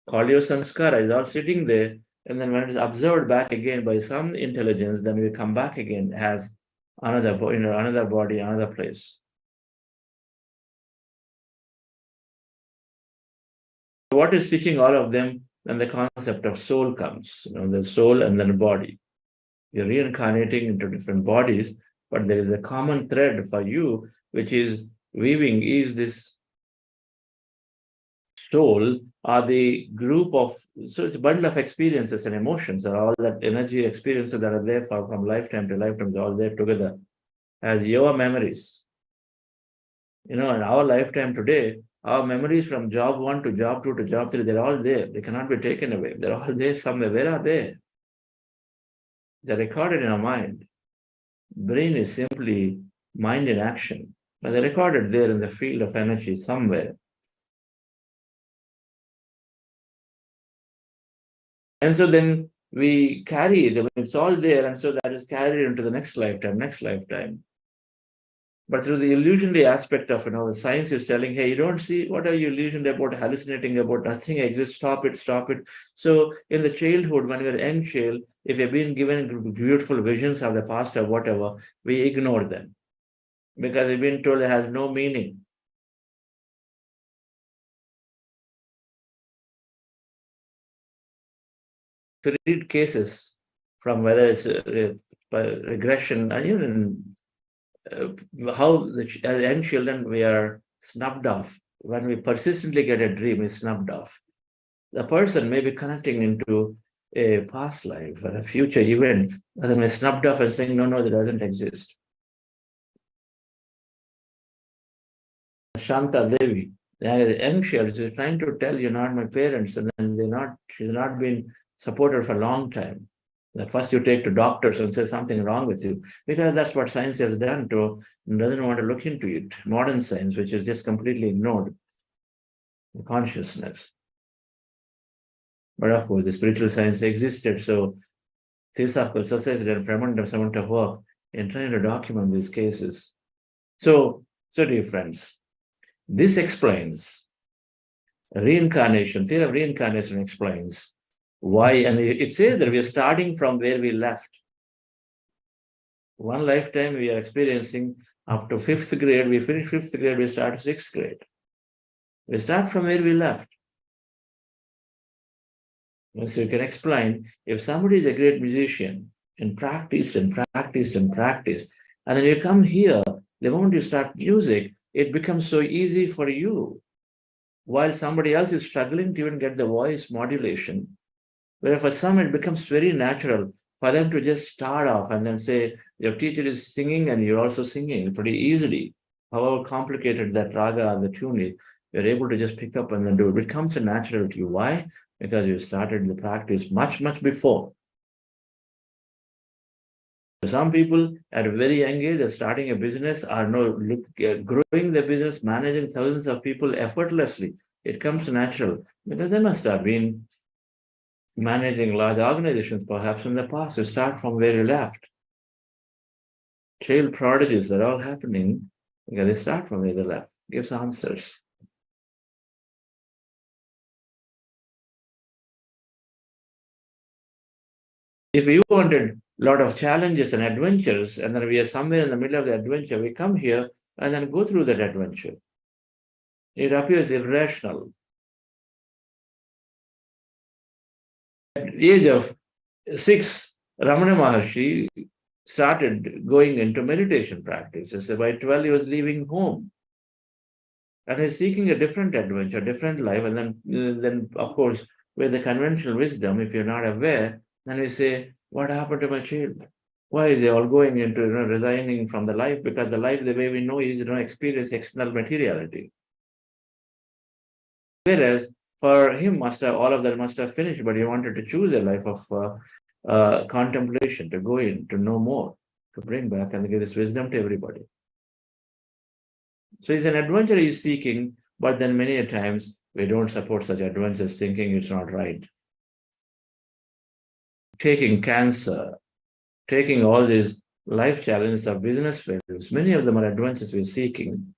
Call your sanskara is all sitting there, and then when it is observed back again by some intelligence, then we come back again as another body, another place. What is teaching all of them? Then the concept of soul comes, the soul and then body. You're reincarnating into different bodies, but there is a common thread for you, which is weaving is this soul are the group of, so it's a bundle of experiences and emotions, and all that energy experiences that are there from lifetime to lifetime, they're all there together as your memories. In our lifetime today, our memories from job 1 to job 2 to job 3, they're all there. They cannot be taken away. They're all there somewhere. Where are they? They're recorded in our mind. Brain is simply mind in action, but they're recorded there in the field of energy somewhere. And so then we carry it. It's all there, and so that is carried into the next lifetime. But through the illusionary aspect of, the science is telling, hey, you don't see, what are you illusioned about, hallucinating about, nothing exists, stop it. So in the childhood, when we're a young child, if we've been given beautiful visions of the past or whatever, we ignore them because we've been told it has no meaning. To read cases from whether it's regression, and even how as young children we are snubbed off. When we persistently get a dream, is snubbed off. The person may be connecting into a past life or a future event, and then we're snubbed off and saying, no, that doesn't exist. Shanta Devi, the young child is trying to tell you're not my parents, and then she's not been supported for a long time. That first you take to doctors and say something wrong with you, because that's what science has done doesn't want to look into it. Modern science, which is just completely ignored the consciousness. But of course, the spiritual science existed, so Theosophical Society did a tremendous amount of work in trying to document these cases. So dear friends, this explains reincarnation. Theory of reincarnation explains why, and it says that we are starting from where we left. One lifetime we are experiencing up to 5th grade. We finish 5th grade, we start 6th grade. We start from where we left. And so you can explain, if somebody is a great musician and practice, and then you come here, the moment you start music, it becomes so easy for you. While somebody else is struggling to even get the voice modulation, where for some it becomes very natural for them to just start off and then say, your teacher is singing and you're also singing pretty easily. However complicated that raga and the tune is, you're able to just pick up and then do it. It becomes a natural to you. Why? Because you started the practice much before. Some people at a very young age are starting a business, are growing the business, managing thousands of people effortlessly. It comes natural because they must have been managing large organizations perhaps in the past. You start from where you left. Child prodigies are all happening because they start from where they left. Gives answers. If we wanted a lot of challenges and adventures, and then we are somewhere in the middle of the adventure, we come here and then go through that adventure. It appears irrational. At the age of 6, Ramana Maharshi started going into meditation practices. By 12, he was leaving home. And he's seeking a different adventure, different life. And then of course, with the conventional wisdom, if you're not aware, then we say, what happened to my child? Why is he all going into resigning from the life? Because the life, the way we know, is experience external materiality. Whereas for him, all of that must have finished, but he wanted to choose a life of contemplation, to go in, to know more, to bring back and give this wisdom to everybody. So it's an adventure he's seeking, but then many a times we don't support such adventures, thinking it's not right. taking cancer, taking all these life challenges of business failures. Many of them are adventures we're seeking.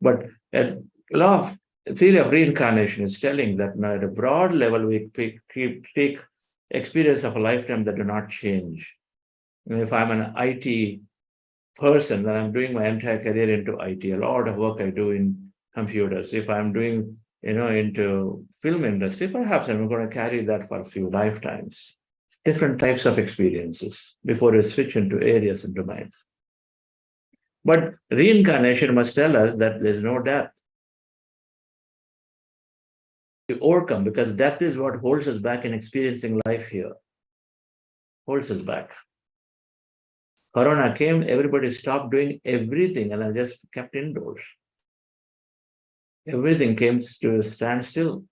But a law of theory of reincarnation is telling that now at a broad level, we take experience of a lifetime that do not change. And if I'm an IT person, then I'm doing my entire career into IT. A lot of work I do in computers. If I'm doing, into film industry, perhaps I'm going to carry that for a few lifetimes. Different types of experiences before we switch into areas and domains. But reincarnation must tell us that there's no death. To overcome, because death is what holds us back in experiencing life here. Holds us back. Corona came, everybody stopped doing everything and I just kept indoors. Everything came to a standstill.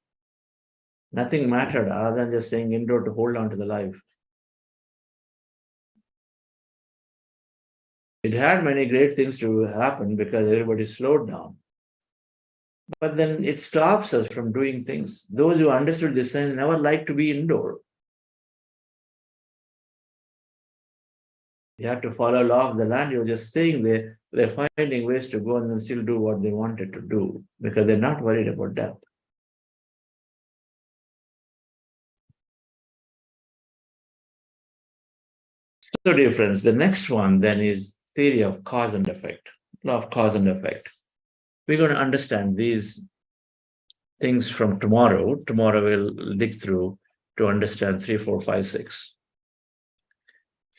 Nothing mattered other than just staying indoor to hold on to the life. It had many great things to happen because everybody slowed down. But then it stops us from doing things. Those who understood this sense never liked to be indoor. You have to follow law of the land. You're just staying there. They're finding ways to go and then still do what they wanted to do because they're not worried about death. So dear friends, the next one then is theory of cause and effect, law of cause and effect. We're going to understand these things from tomorrow. Tomorrow we'll dig through to understand 3, 4, 5, 6.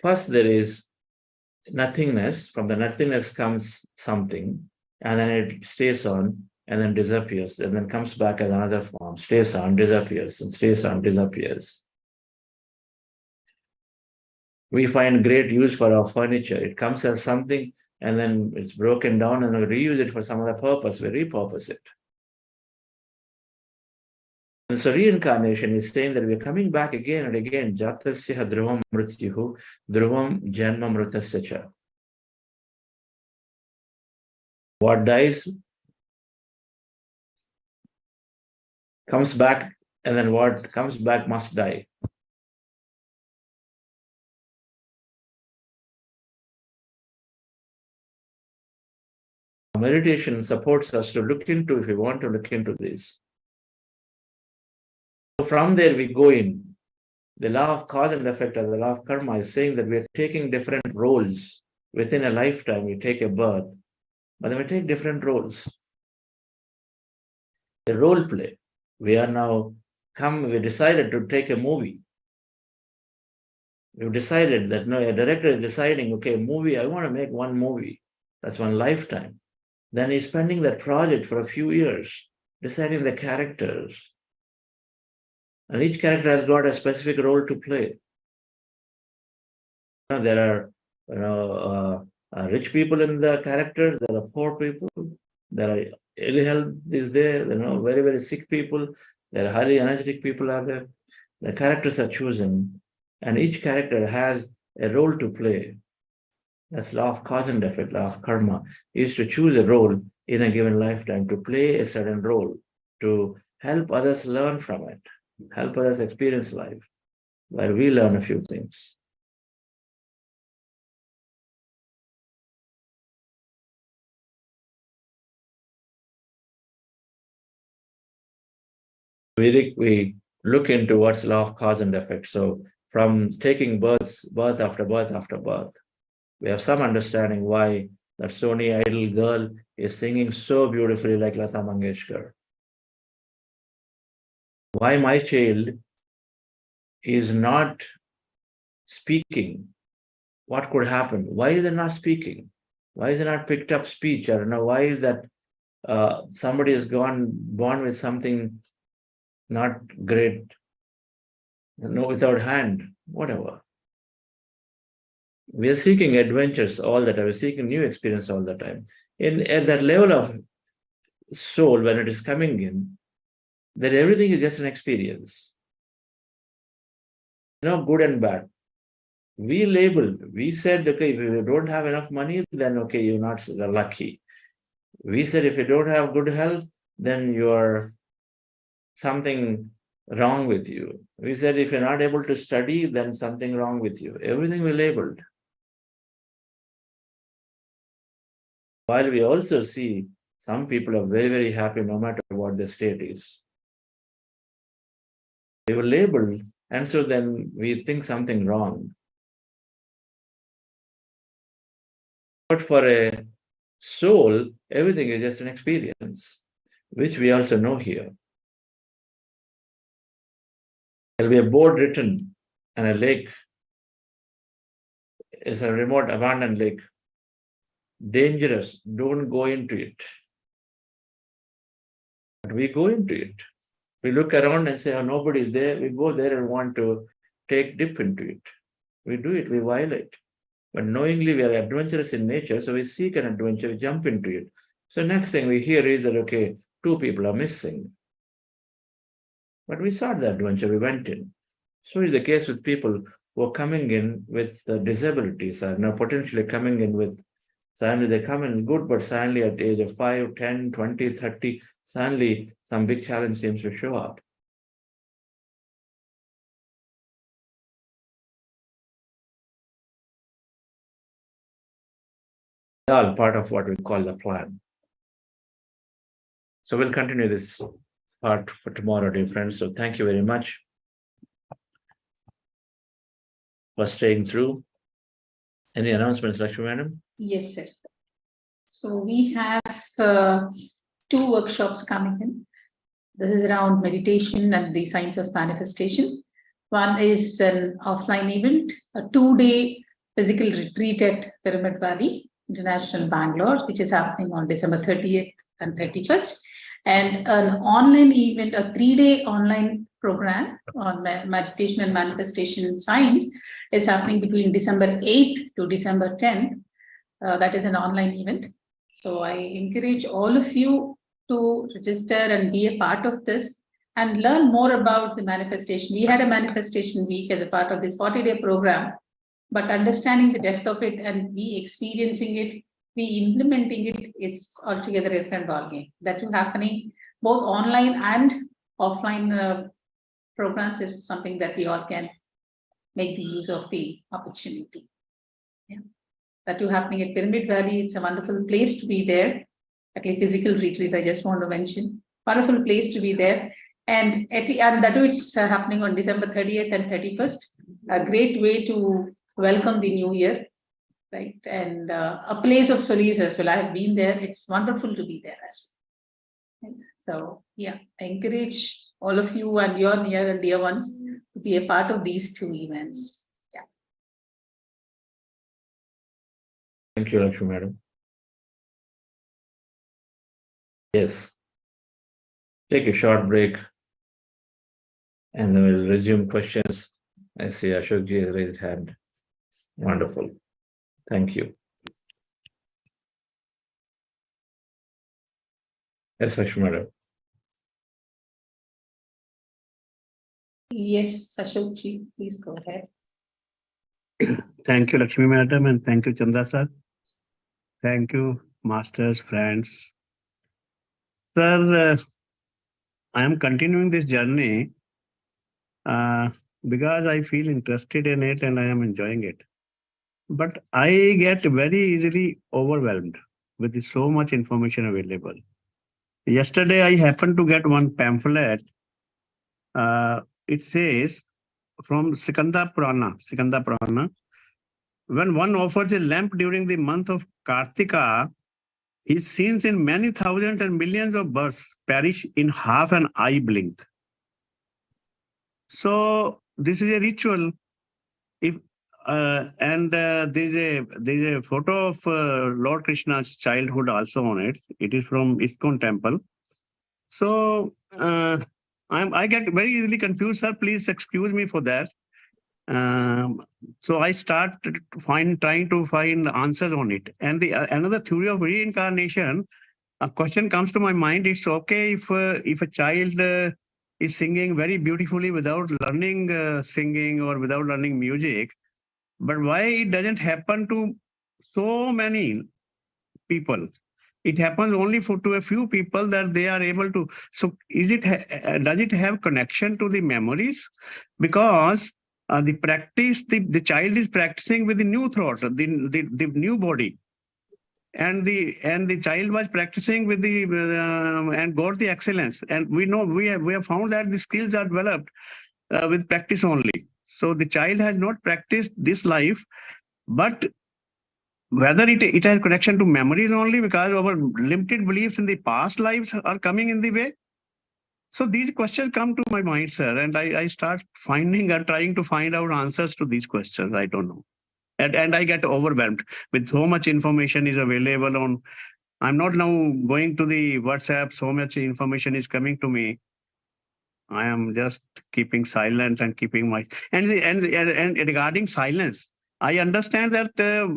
First, there is nothingness. From the nothingness comes something, and then it stays on and then disappears, and then comes back as another form, stays on, disappears, and stays on, disappears. We find great use for our furniture. It comes as something, and then it's broken down, and we reuse it for some other purpose. We repurpose it. And so reincarnation is saying that we're coming back again and again. Jatasya dhruvam mrityuhu dhruvam janma mritasya cha. What dies comes back, and then what comes back must die. Meditation supports us to look into, if we want to look into this. So from there we go in. The law of cause and effect, or the law of karma, is saying that we are taking different roles within a lifetime. We take a birth, but then we take different roles. The role play. We decided to take a movie. We've decided that, no, a director is deciding, okay, movie, I want to make one movie. That's one lifetime. Then he's spending that project for a few years, deciding the characters. And each character has got a specific role to play. There are rich people in the character, there are poor people, there are ill health is there, very, very sick people, there are highly energetic people are there. The characters are chosen, and each character has a role to play. That's law of cause and effect, law of karma, is to choose a role in a given lifetime, to play a certain role, to help others learn from it, help others experience life, while we learn a few things. We look into what's law of cause and effect. So from taking birth after birth after birth, we have some understanding why that Sony Idol girl is singing so beautifully like Lata Mangeshkar. Why my child is not speaking. What could happen? Why is it not speaking? Why is it not picked up speech? I don't know. Why is that somebody is born with something not great, without hand, whatever. We are seeking adventures all the time. We're seeking new experience all the time. At that level of soul, when it is coming in, that everything is just an experience. Good and bad. We labeled, we said, okay, if you don't have enough money, then okay, you're not lucky. We said, if you don't have good health, then you are something wrong with you. We said, if you're not able to study, then something wrong with you. Everything we labeled. While we also see some people are very, very happy no matter what their state is. They were labeled, and so then we think something wrong. But for a soul, everything is just an experience, which we also know here. There'll be a board written and a lake is a remote abandoned lake. Dangerous, don't go into it. But we go into it. We look around and say, oh, nobody's there. We go there and want to take dip into it. We do it, we violate. But knowingly we are adventurous in nature, so we seek an adventure, we jump into it. So next thing we hear is that, okay, 2 people are missing. But we sought the adventure, we went in. So is the case with people who are coming in with disabilities, are now potentially coming in with, suddenly they come in good, but suddenly at the age of 5, 10, 20, 30, suddenly some big challenge seems to show up. All part of what we call the plan. So we'll continue this part for tomorrow, dear friends. So thank you very much for staying through. Any announcements, Lakshmi Madam? Yes, sir. So we have 2 workshops coming in. This is around meditation and the science of manifestation. One is an offline event, a 2-day physical retreat at Pyramid Valley International, Bangalore, which is happening on December 30th and 31st. And an online event, a 3-day online program on meditation and manifestation science is happening between December 8th to December 10th. That is an online event. So I encourage all of you to register and be a part of this and learn more about the manifestation. We had a manifestation week as a part of this 40-day program, but understanding the depth of it and we experiencing it, we implementing it is altogether a different ballgame. That is happening both online and offline programs is something that we all can make the use of the opportunity. Yeah. That is happening at Pyramid Valley. It's a wonderful place to be there. At a physical retreat, I just want to mention. Wonderful place to be there. And that too, it's happening on December 30th and 31st. A great way to welcome the new year, right? And a place of solace as well. I have been there. It's wonderful to be there as well. Right? So yeah, I encourage all of you and your near and dear ones to be a part of these 2 events. Yeah. Thank you, Lakshmi Madam. Yes. Take a short break and then we'll resume questions. I see Ashokji has raised his hand. Wonderful. Thank you. Yes, Lakshmi Madam. Yes, Ashokji, please go ahead. Thank you, Lakshmi Madam, and thank you, Chandra sir. Thank you, masters, friends. Sir, I am continuing this journey because I feel interested in it and I am enjoying it. But I get very easily overwhelmed with so much information available. Yesterday, I happened to get one pamphlet. It says from Skanda Purana, when one offers a lamp during the month of Kartika, his sins in many thousands and millions of births perish in half an eye blink. So this is a ritual. If there's a photo of Lord Krishna's childhood also on it. It is from ISKCON temple. So I get very easily confused, sir. Please excuse me for that. So I start trying to find answers on it. And another theory of reincarnation, a question comes to my mind. It's okay if a child is singing very beautifully without learning singing or without learning music, but why it doesn't happen to so many people? It happens only to a few people that they are able to. So does it have connection to the memories? Because the practice, the child is practicing with the new thoughts, the new body. And the child was practicing with the and got the excellence. And we know we have found that the skills are developed with practice only. So the child has not practiced this life, but whether it has connection to memories only because our limited beliefs in the past lives are coming in the way. So these questions come to my mind, sir, and I start finding and trying to find out answers to these questions. I don't know. And I get overwhelmed with so much information is available on. I'm not now going to the WhatsApp. So much information is coming to me. I am just keeping silent and keeping my and regarding silence, I understand that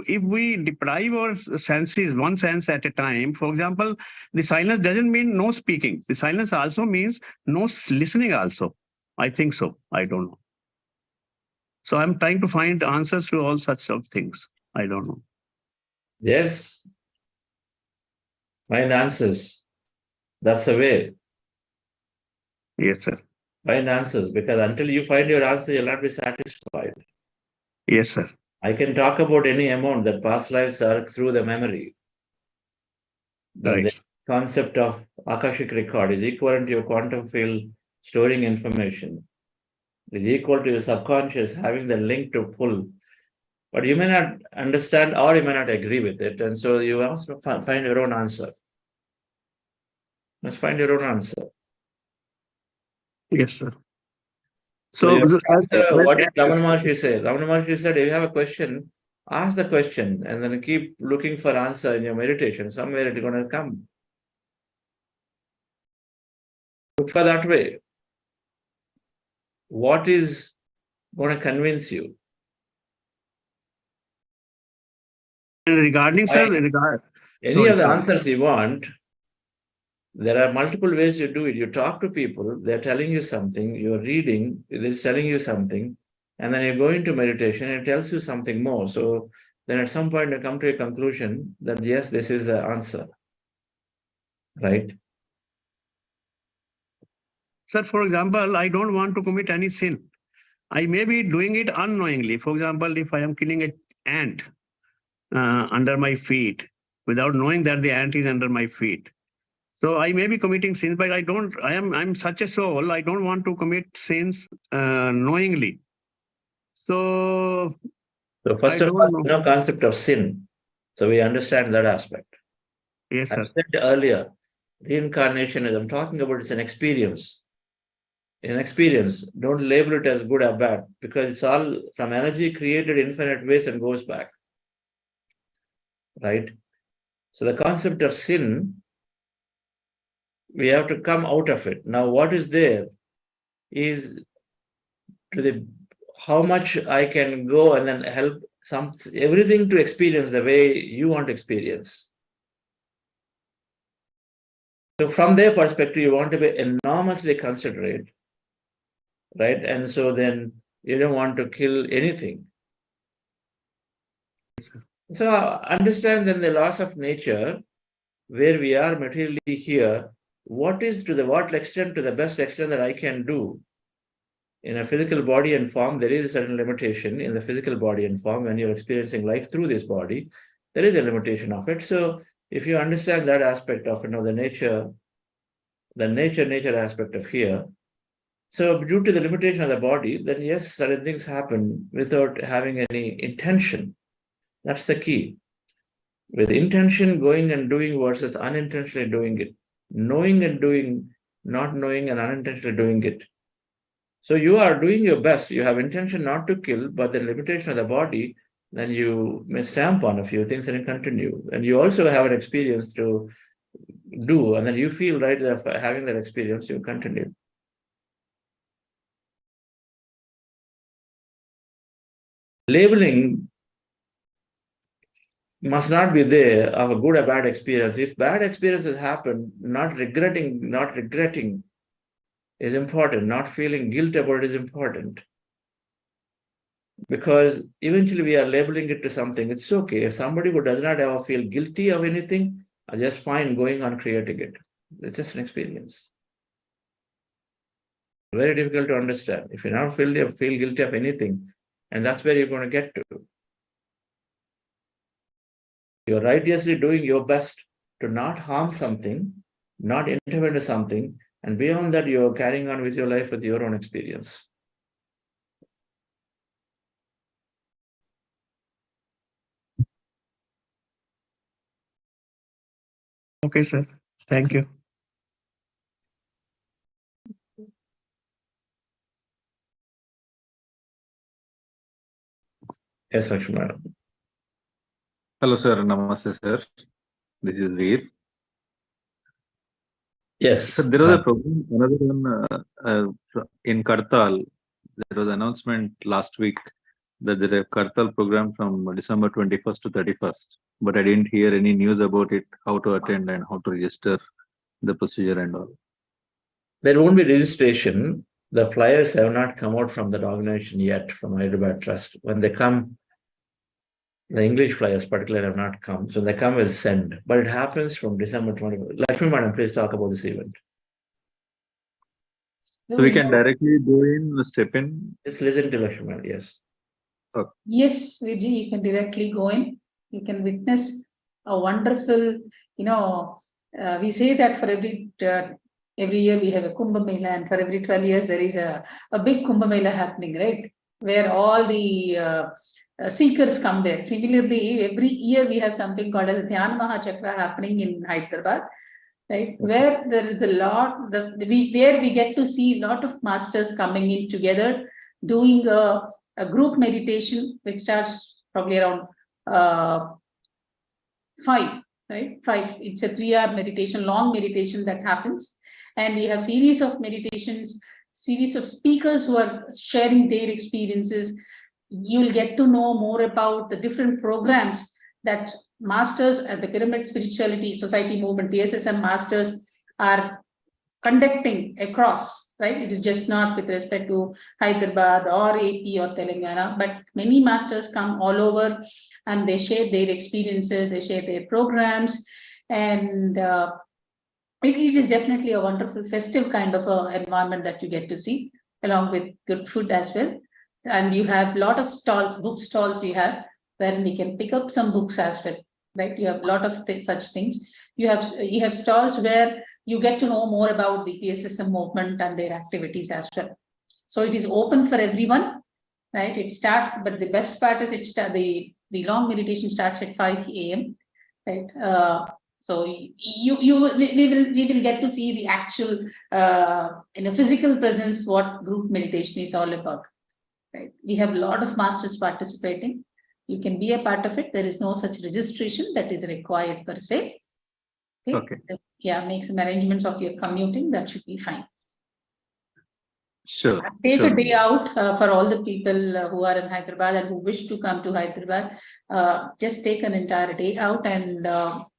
if we deprive our senses, one sense at a time, for example, the silence doesn't mean no speaking. The silence also means no listening also. I think so. I don't know. So I'm trying to find answers to all such of things. I don't know. Yes. Find answers. That's the way. Yes, sir. Find answers, because until you find your answer, you'll not be satisfied. Yes, sir. I can talk about any amount that past lives are through the memory. Then the concept of Akashic record is equivalent to your quantum field storing information. Is equal to your subconscious having the link to pull. But you may not understand or you may not agree with it. And so you must find your own answer. Must find your own answer. Yes, sir. So what did Brahmarshi say? Brahmarshi said, if you have a question, ask the question and then keep looking for answer in your meditation. Somewhere it's going to come. Look for that way. What is going to convince you? Regarding, sir, any of the answers you want, there are multiple ways to do it. You talk to people, they're telling you something, you're reading, they're telling you something, and then you go into meditation, it tells you something more. So then at some point you come to a conclusion that yes, this is the answer. Right? Sir, for example, I don't want to commit any sin. I may be doing it unknowingly. For example, if I am killing an ant under my feet without knowing that the ant is under my feet. So I may be committing sins, but I'm such a soul, I don't want to commit sins knowingly. So first of all, no concept of sin. So we understand that aspect. Yes, sir. I said earlier, reincarnation, as I'm talking about, it's an experience. An experience. Don't label it as good or bad, because it's all from energy created infinite ways and goes back. Right? So the concept of sin, we have to come out of it. Now, what is there is how much I can go and then help everything to experience the way you want to experience. So from their perspective, you want to be enormously considerate, right? And so then you don't want to kill anything. So understand then the laws of nature, where we are materially here, what is to the best extent that I can do. In a physical body and form, there is a certain limitation in the physical body and form. When you're experiencing life through this body, there is a limitation of it. So if you understand that aspect of the nature aspect of here, so due to the limitation of the body, then yes, certain things happen without having any intention. That's the key. With intention, going and doing versus unintentionally doing it. Knowing and doing, not knowing and unintentionally doing it. So you are doing your best. You have intention not to kill, but the limitation of the body, then you may stamp on a few things and continue. And you also have an experience to do, and then you feel right that having that experience, you continue. Labeling must not be there of a good or bad experience. If bad experiences happen, not regretting is important. Not feeling guilt about it is important. Because eventually we are labeling it to something. It's okay. If somebody who does not ever feel guilty of anything, I just find going on creating it. It's just an experience. Very difficult to understand. If you now feel guilty of anything, and that's where you're going to get to. You're righteously doing your best to not harm something, not interfere into something, and beyond that, you're carrying on with your life with your own experience. Okay, sir. Thank you. Yes, Lakshmana. Hello, sir. Namaste, sir. This is Veer. Yes. Sir, there was a program, another one in Kartal. There was an announcement last week that there is a Kartal program from December 21st to 31st. But I didn't hear any news about it, how to attend and how to register the procedure and all. There won't be registration. The flyers have not come out from that organization yet, from Hyderabad Trust. When they come, the English flyers particularly have not come. So when they come, we'll send. But it happens from December 20. Lakshmi Madam, please talk about this event. So we can directly go in, step in? Just listen to Lakshmi Madam, yes. Okay. Yes, Vijay, you can directly go in. You can witness a wonderful, we say that for every year we have a Kumbh Mela, and for every 12 years there is a big Kumbh Mela happening, right? Where all the seekers come there. Similarly, every year we have something called as a Dhyana Jagath happening in Hyderabad, right? Where there is a lot, there we get to see a lot of masters coming in together, doing a group meditation, which starts probably around 5, right? 5. It's a 3-hour meditation, long meditation that happens. And we have series of meditations, series of speakers who are sharing their experiences. You'll get to know more about the different programs that masters at the Pyramid Spirituality Society Movement, PSSM masters, are conducting across, right? It is just not with respect to Hyderabad or AP or Telangana, but many masters come all over and they share their experiences, they share their programs, and it is definitely a wonderful festive kind of environment that you get to see, along with good food as well. And you have a lot of stalls, book stalls you have, where we can pick up some books as well, right? You have a lot of such things. You have stalls where you get to know more about the PSSM movement and their activities as well. So it is open for everyone, right? It starts, but the best part is the long meditation starts at 5 a.m. right? So we will get to see the actual in a physical presence what group meditation is all about, right? We have a lot of masters participating. You can be a part of it. There is no such registration that is required per se. Okay. Just, make some arrangements of your commuting. That should be fine. Sure. Take a day out for all the people who are in Hyderabad and who wish to come to Hyderabad. Just take an entire day out and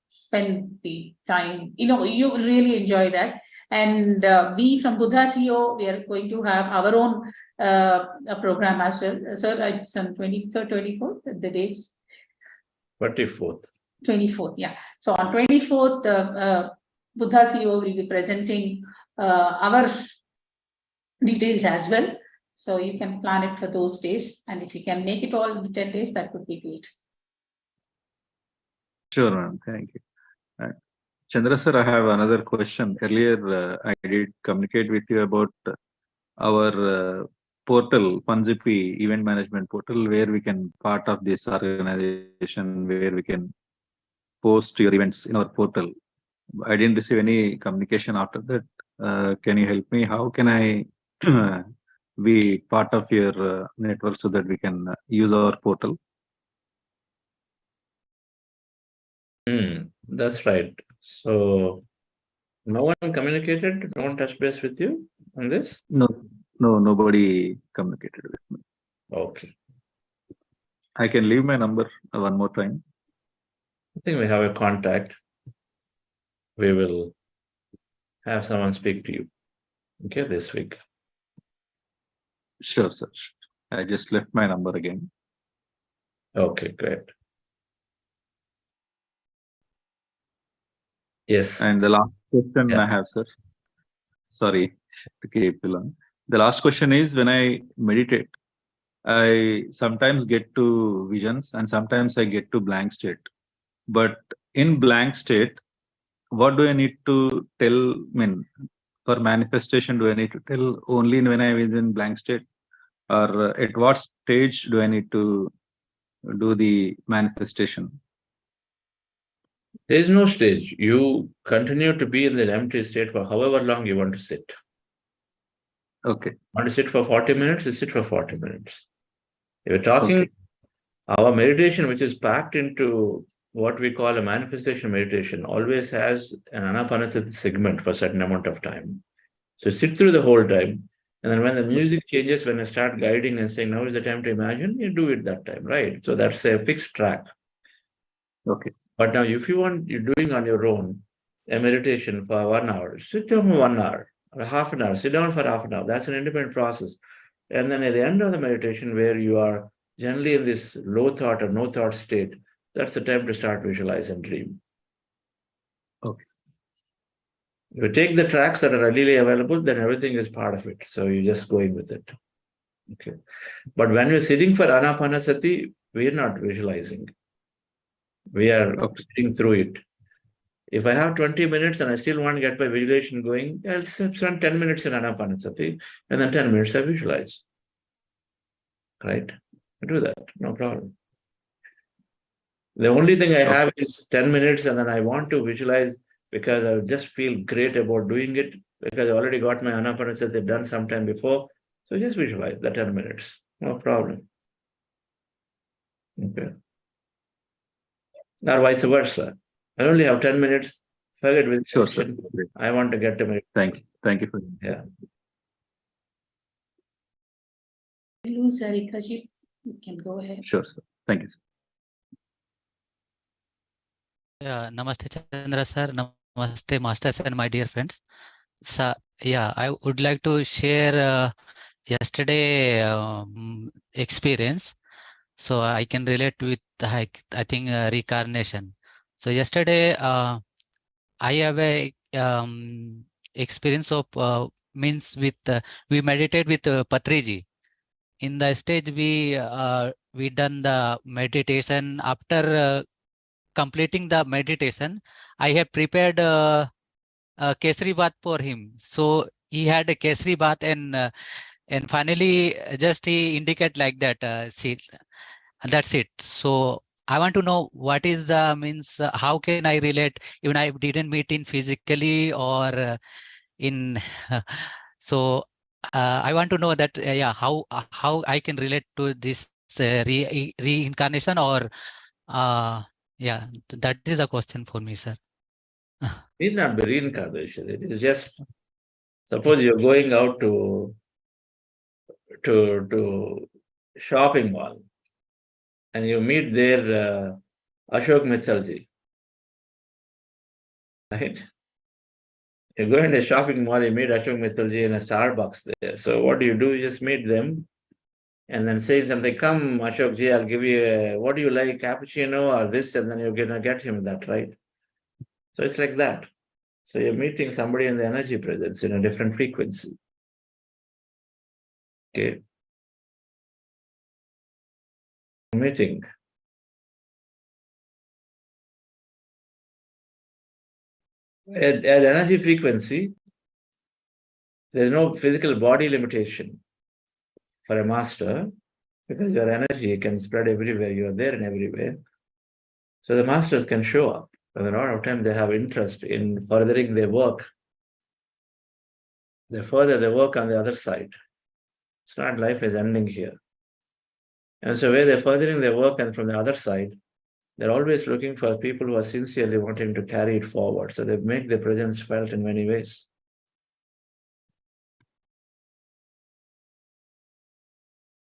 spend the time. You will really enjoy that. And we from Buddha CEO, we are going to have our own program as well. Sir, it's on 23rd, 24th, the dates? 24th. 24th, yeah. So on 24th, Buddha CEO will be presenting our details as well. So you can plan it for those days. And if you can make it all the 10 days, that would be great. Sure, ma'am. Thank you. Chandra sir, I have another question. Earlier, I did communicate with you about our portal, Panzipi event management portal, where we can part of this organization, where we can post your events in our portal. I didn't receive any communication after that. Can you help me? How can I be part of your network so that we can use our portal? That's right. So no one communicated, no one touched base with you on this? No, nobody communicated with me. Okay. I can leave my number one more time. I think we have a contact. We will have someone speak to you. Okay, this week. Sure, sir. I just left my number again. Okay, great. Yes. And the last question Yeah. I have, sir. Sorry to keep you long. The last question is, when I meditate, I sometimes get to visions and sometimes I get to blank state. But in blank state, what do I need to tell? I mean, for manifestation, do I need to tell only when I was in blank state? Or at what stage do I need to do the manifestation? There is no stage. You continue to be in the empty state for however long you want to sit. Okay. Want to sit for 40 minutes? You sit for 40 minutes. If you're talking, Okay. our meditation, which is packed into what we call a manifestation meditation, always has an Ana-Pana-Sati segment for a certain amount of time. So sit through the whole time. And then when the music changes, when I start guiding and saying, now is the time to imagine, you do it that time, right? So that's a fixed track. Okay. But now if you want, you're doing on your own a meditation for 1 hour, sit down for 1 hour or half an hour, sit down for half an hour. That's an independent process. And then at the end of the meditation, where you are generally in this low thought or no thought state, that's the time to start visualize and dream. Okay. If you take the tracks that are readily available, then everything is part of it. So you're just going with it. Okay. But when we're sitting for Ana-Pana-Sati, we're not visualizing. We are sitting through it. If I have 20 minutes and I still want to get my visualization going, I'll spend 10 minutes in Ana-Pana-Sati and then 10 minutes I visualize. Right? I do that, no problem. The only thing I have is 10 minutes and then I want to visualize because I just feel great about doing it because I already got my Ana-Pana-Sati done sometime before. So just visualize the 10 minutes, no problem. Okay. Or vice versa. I only have 10 minutes. Forget with Sure, sir. I want to get to my. Thank you. Thank you for Yeah. Sarika ji, you can go ahead. Sure, sir. Thank you, sir. Yeah, Namaste Chandra sir, Namaste masters and my dear friends. So, yeah, I would like to share yesterday experience. So I can relate with I think reincarnation. So yesterday I have a experience of means with we meditate with Patriji. In the stage we done the meditation. After completing the meditation, I have prepared kesari bath for him. So he had a kesari bath and finally just he indicate like that. See, that's it. So I want to know what is the means. How can I relate? Even I didn't meet in physically or in. So I want to know that yeah, how I can relate to this reincarnation or yeah, that is a question for me, sir. It need not be reincarnation. It is just suppose you're going out to shopping mall and you meet there Ashok Mittalji. Right? You go in a shopping mall, you meet Ashok Mittalji in a Starbucks there. So what do? You just meet them and then say something, come Ashokji, I'll give you a, what do you like, cappuccino or this, and then you're gonna get him that, right? So it's like that. So you're meeting somebody in the energy presence in a different frequency. Okay. Meeting. At energy frequency, there's no physical body limitation for a master because your energy can spread everywhere. You're there and everywhere. So the masters can show up. And a lot of time they have interest in furthering their work. They further their work on the other side. It's not life is ending here. And so where they're furthering their work and from the other side, they're always looking for people who are sincerely wanting to carry it forward. So they make their presence felt in many ways.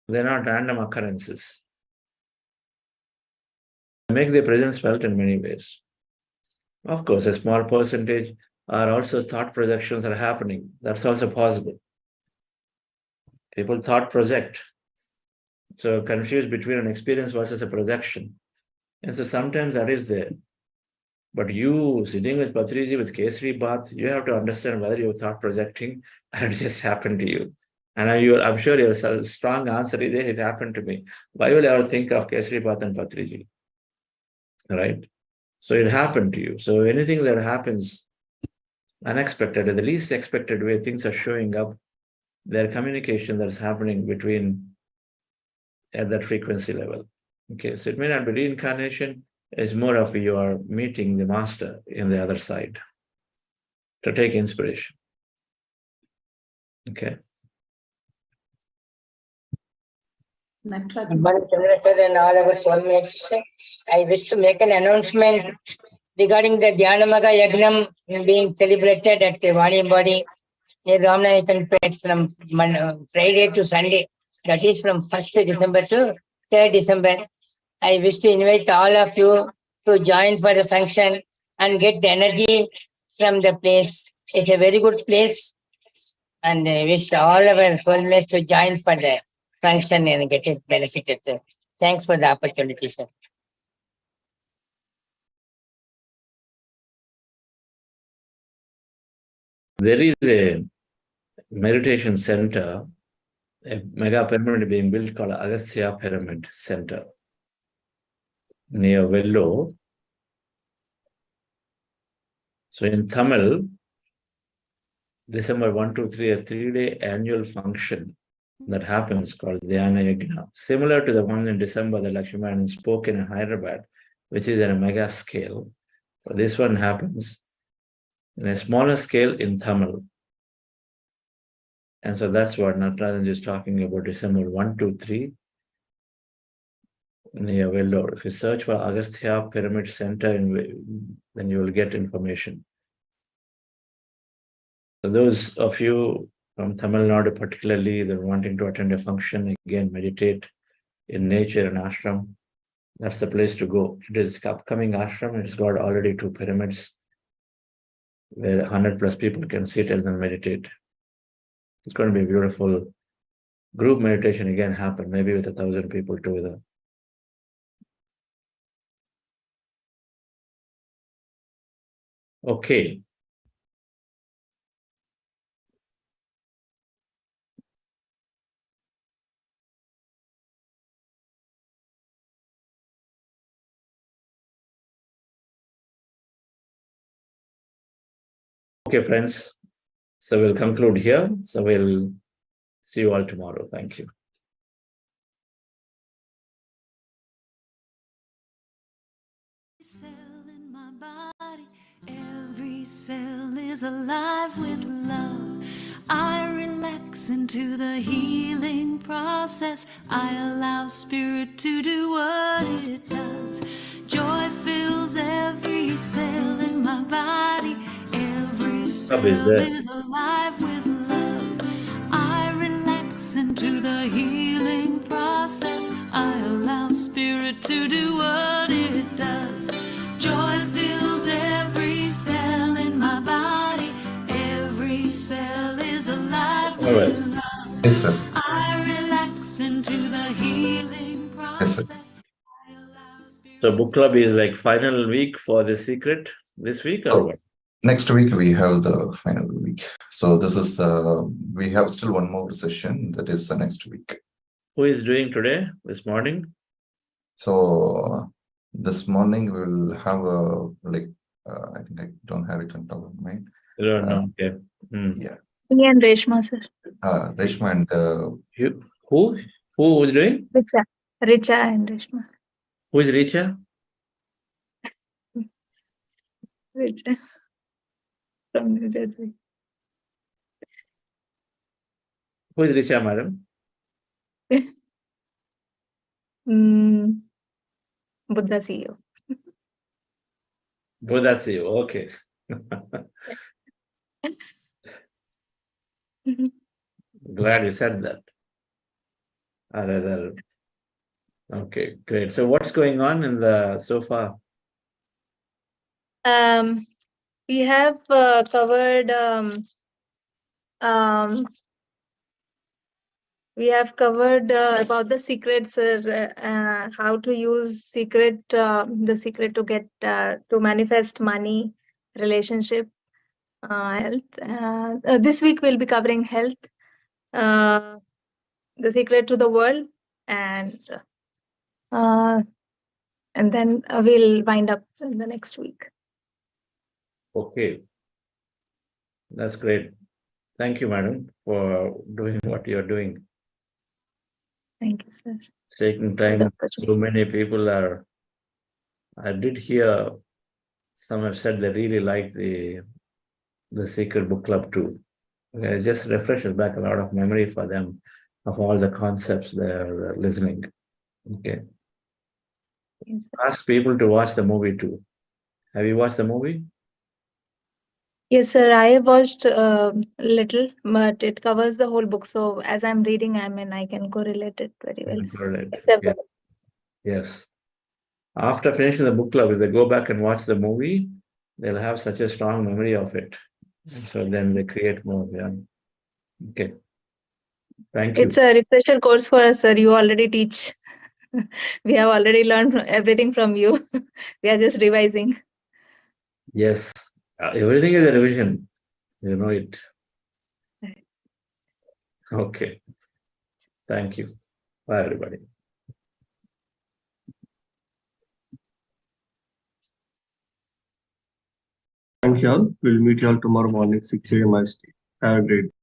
They're not random occurrences. They make their presence felt in many ways. Of course, a small percentage are also thought projections are happening. That's also possible. People thought project. So confused between an experience versus a projection. And so sometimes that is there. But you sitting with Patriji with Kesari bath, you have to understand whether you're thought projecting and it just happened to you. And I'm sure your strong answer is, it happened to me. Why will I ever think of Kesari bath and Patriji? Right? So it happened to you. So anything that happens unexpected, in the least expected way, things are showing up. There's communication that's happening between at that frequency level. Okay, so it may not be reincarnation, it's more of you are meeting the master in the other side to take inspiration. Okay. Natarajan. Good morning, Chandra sir, and all our soulmates. I wish to make an announcement regarding the Dhyana Jagath being celebrated at Vani Body near Ramnayakan Pet from Friday to Sunday. That is from 1st December to 3rd December. I wish to invite all of you to join for the function and get the energy from the place. It's a very good place, and I wish all our soulmates to join for the function and get it benefited, sir. Thanks for the opportunity, sir. There is a meditation center, a mega pyramid being built called Agastya Pyramid Center near Vellore. So in Tamil, December 1, 2, 3, a 3-day annual function that happens called Dhyana Jagath, similar to the one in December that Lakshman spoke in Hyderabad, which is at a mega scale. But this one happens in a smaller scale in Tamil. And so that's what Natarajan is talking about, December 1, 2, 3, near Vellore. If you search for Agastya Pyramid Center, then you will get information. So those of you from Tamil Nadu particularly, that are wanting to attend a function, again, meditate in nature and ashram, that's the place to go. It is upcoming ashram. It's got already 2 pyramids where 100+ people can sit and then meditate. It's going to be a beautiful group meditation again happen, maybe with 1,000 people together. Okay. Okay, friends. So we'll conclude here. So we'll see you all tomorrow. Thank you. Cell in my body, every cell is alive with love. I relax into the healing process. I allow spirit to do what it does. Joy fills every cell in my body. Every cell is alive with love. I relax into the healing process. I allow spirit to do what it does. Joy fills every cell in my body. Every cell is alive with love. Yes, sir. I relax into the healing process. Yes, sir. So book club is like final week for The Secret this week or what? Next week we have the final week. So this is we have still one more session, that is the next week. Who is doing today, this morning? So this morning we will have a I think I don't have it on top of my mind. I don't know. Okay. Yeah. Me and Reshma, sir. Reshma and who is doing? Richa and Reshma. Who is Richa? Richa from New Jersey. Who is Richa, madam? Buddha CEO. Buddha CEO. Okay. Glad you said that. Okay, great. So what's going on in the so far? We have covered we have covered about the secrets, how to use the secret to get to manifest money, relationship, health. This week we'll be covering health, the secret to the world, and then we'll wind up in the next week. Okay, that's great. Thank you, madam, for doing what you're doing. Thank you, sir. It's taking time. So many people are. I did hear some have said they really like the Secret Book Club too. It just refreshes back a lot of memory for them of all the concepts they're listening. Okay. Yes, Ask people to watch the movie too. Have you watched the movie? yes, sir. I have watched little, but it covers the whole book. So as I'm reading, I can correlate it very well. Correct. Except Yeah. Yes. After finishing the book club, if they go back and watch the movie, they'll have such a strong memory of it. So then they create more. Yeah. Okay. Thank you. it's a refresher course for us, sir. You already teach. We have already learned everything from you. We are just revising. Yes. Everything is a revision. You know it. Okay. Thank you. Bye, everybody. Thank you all. We'll meet you all tomorrow morning, 6 a.m. IST. Have a great day.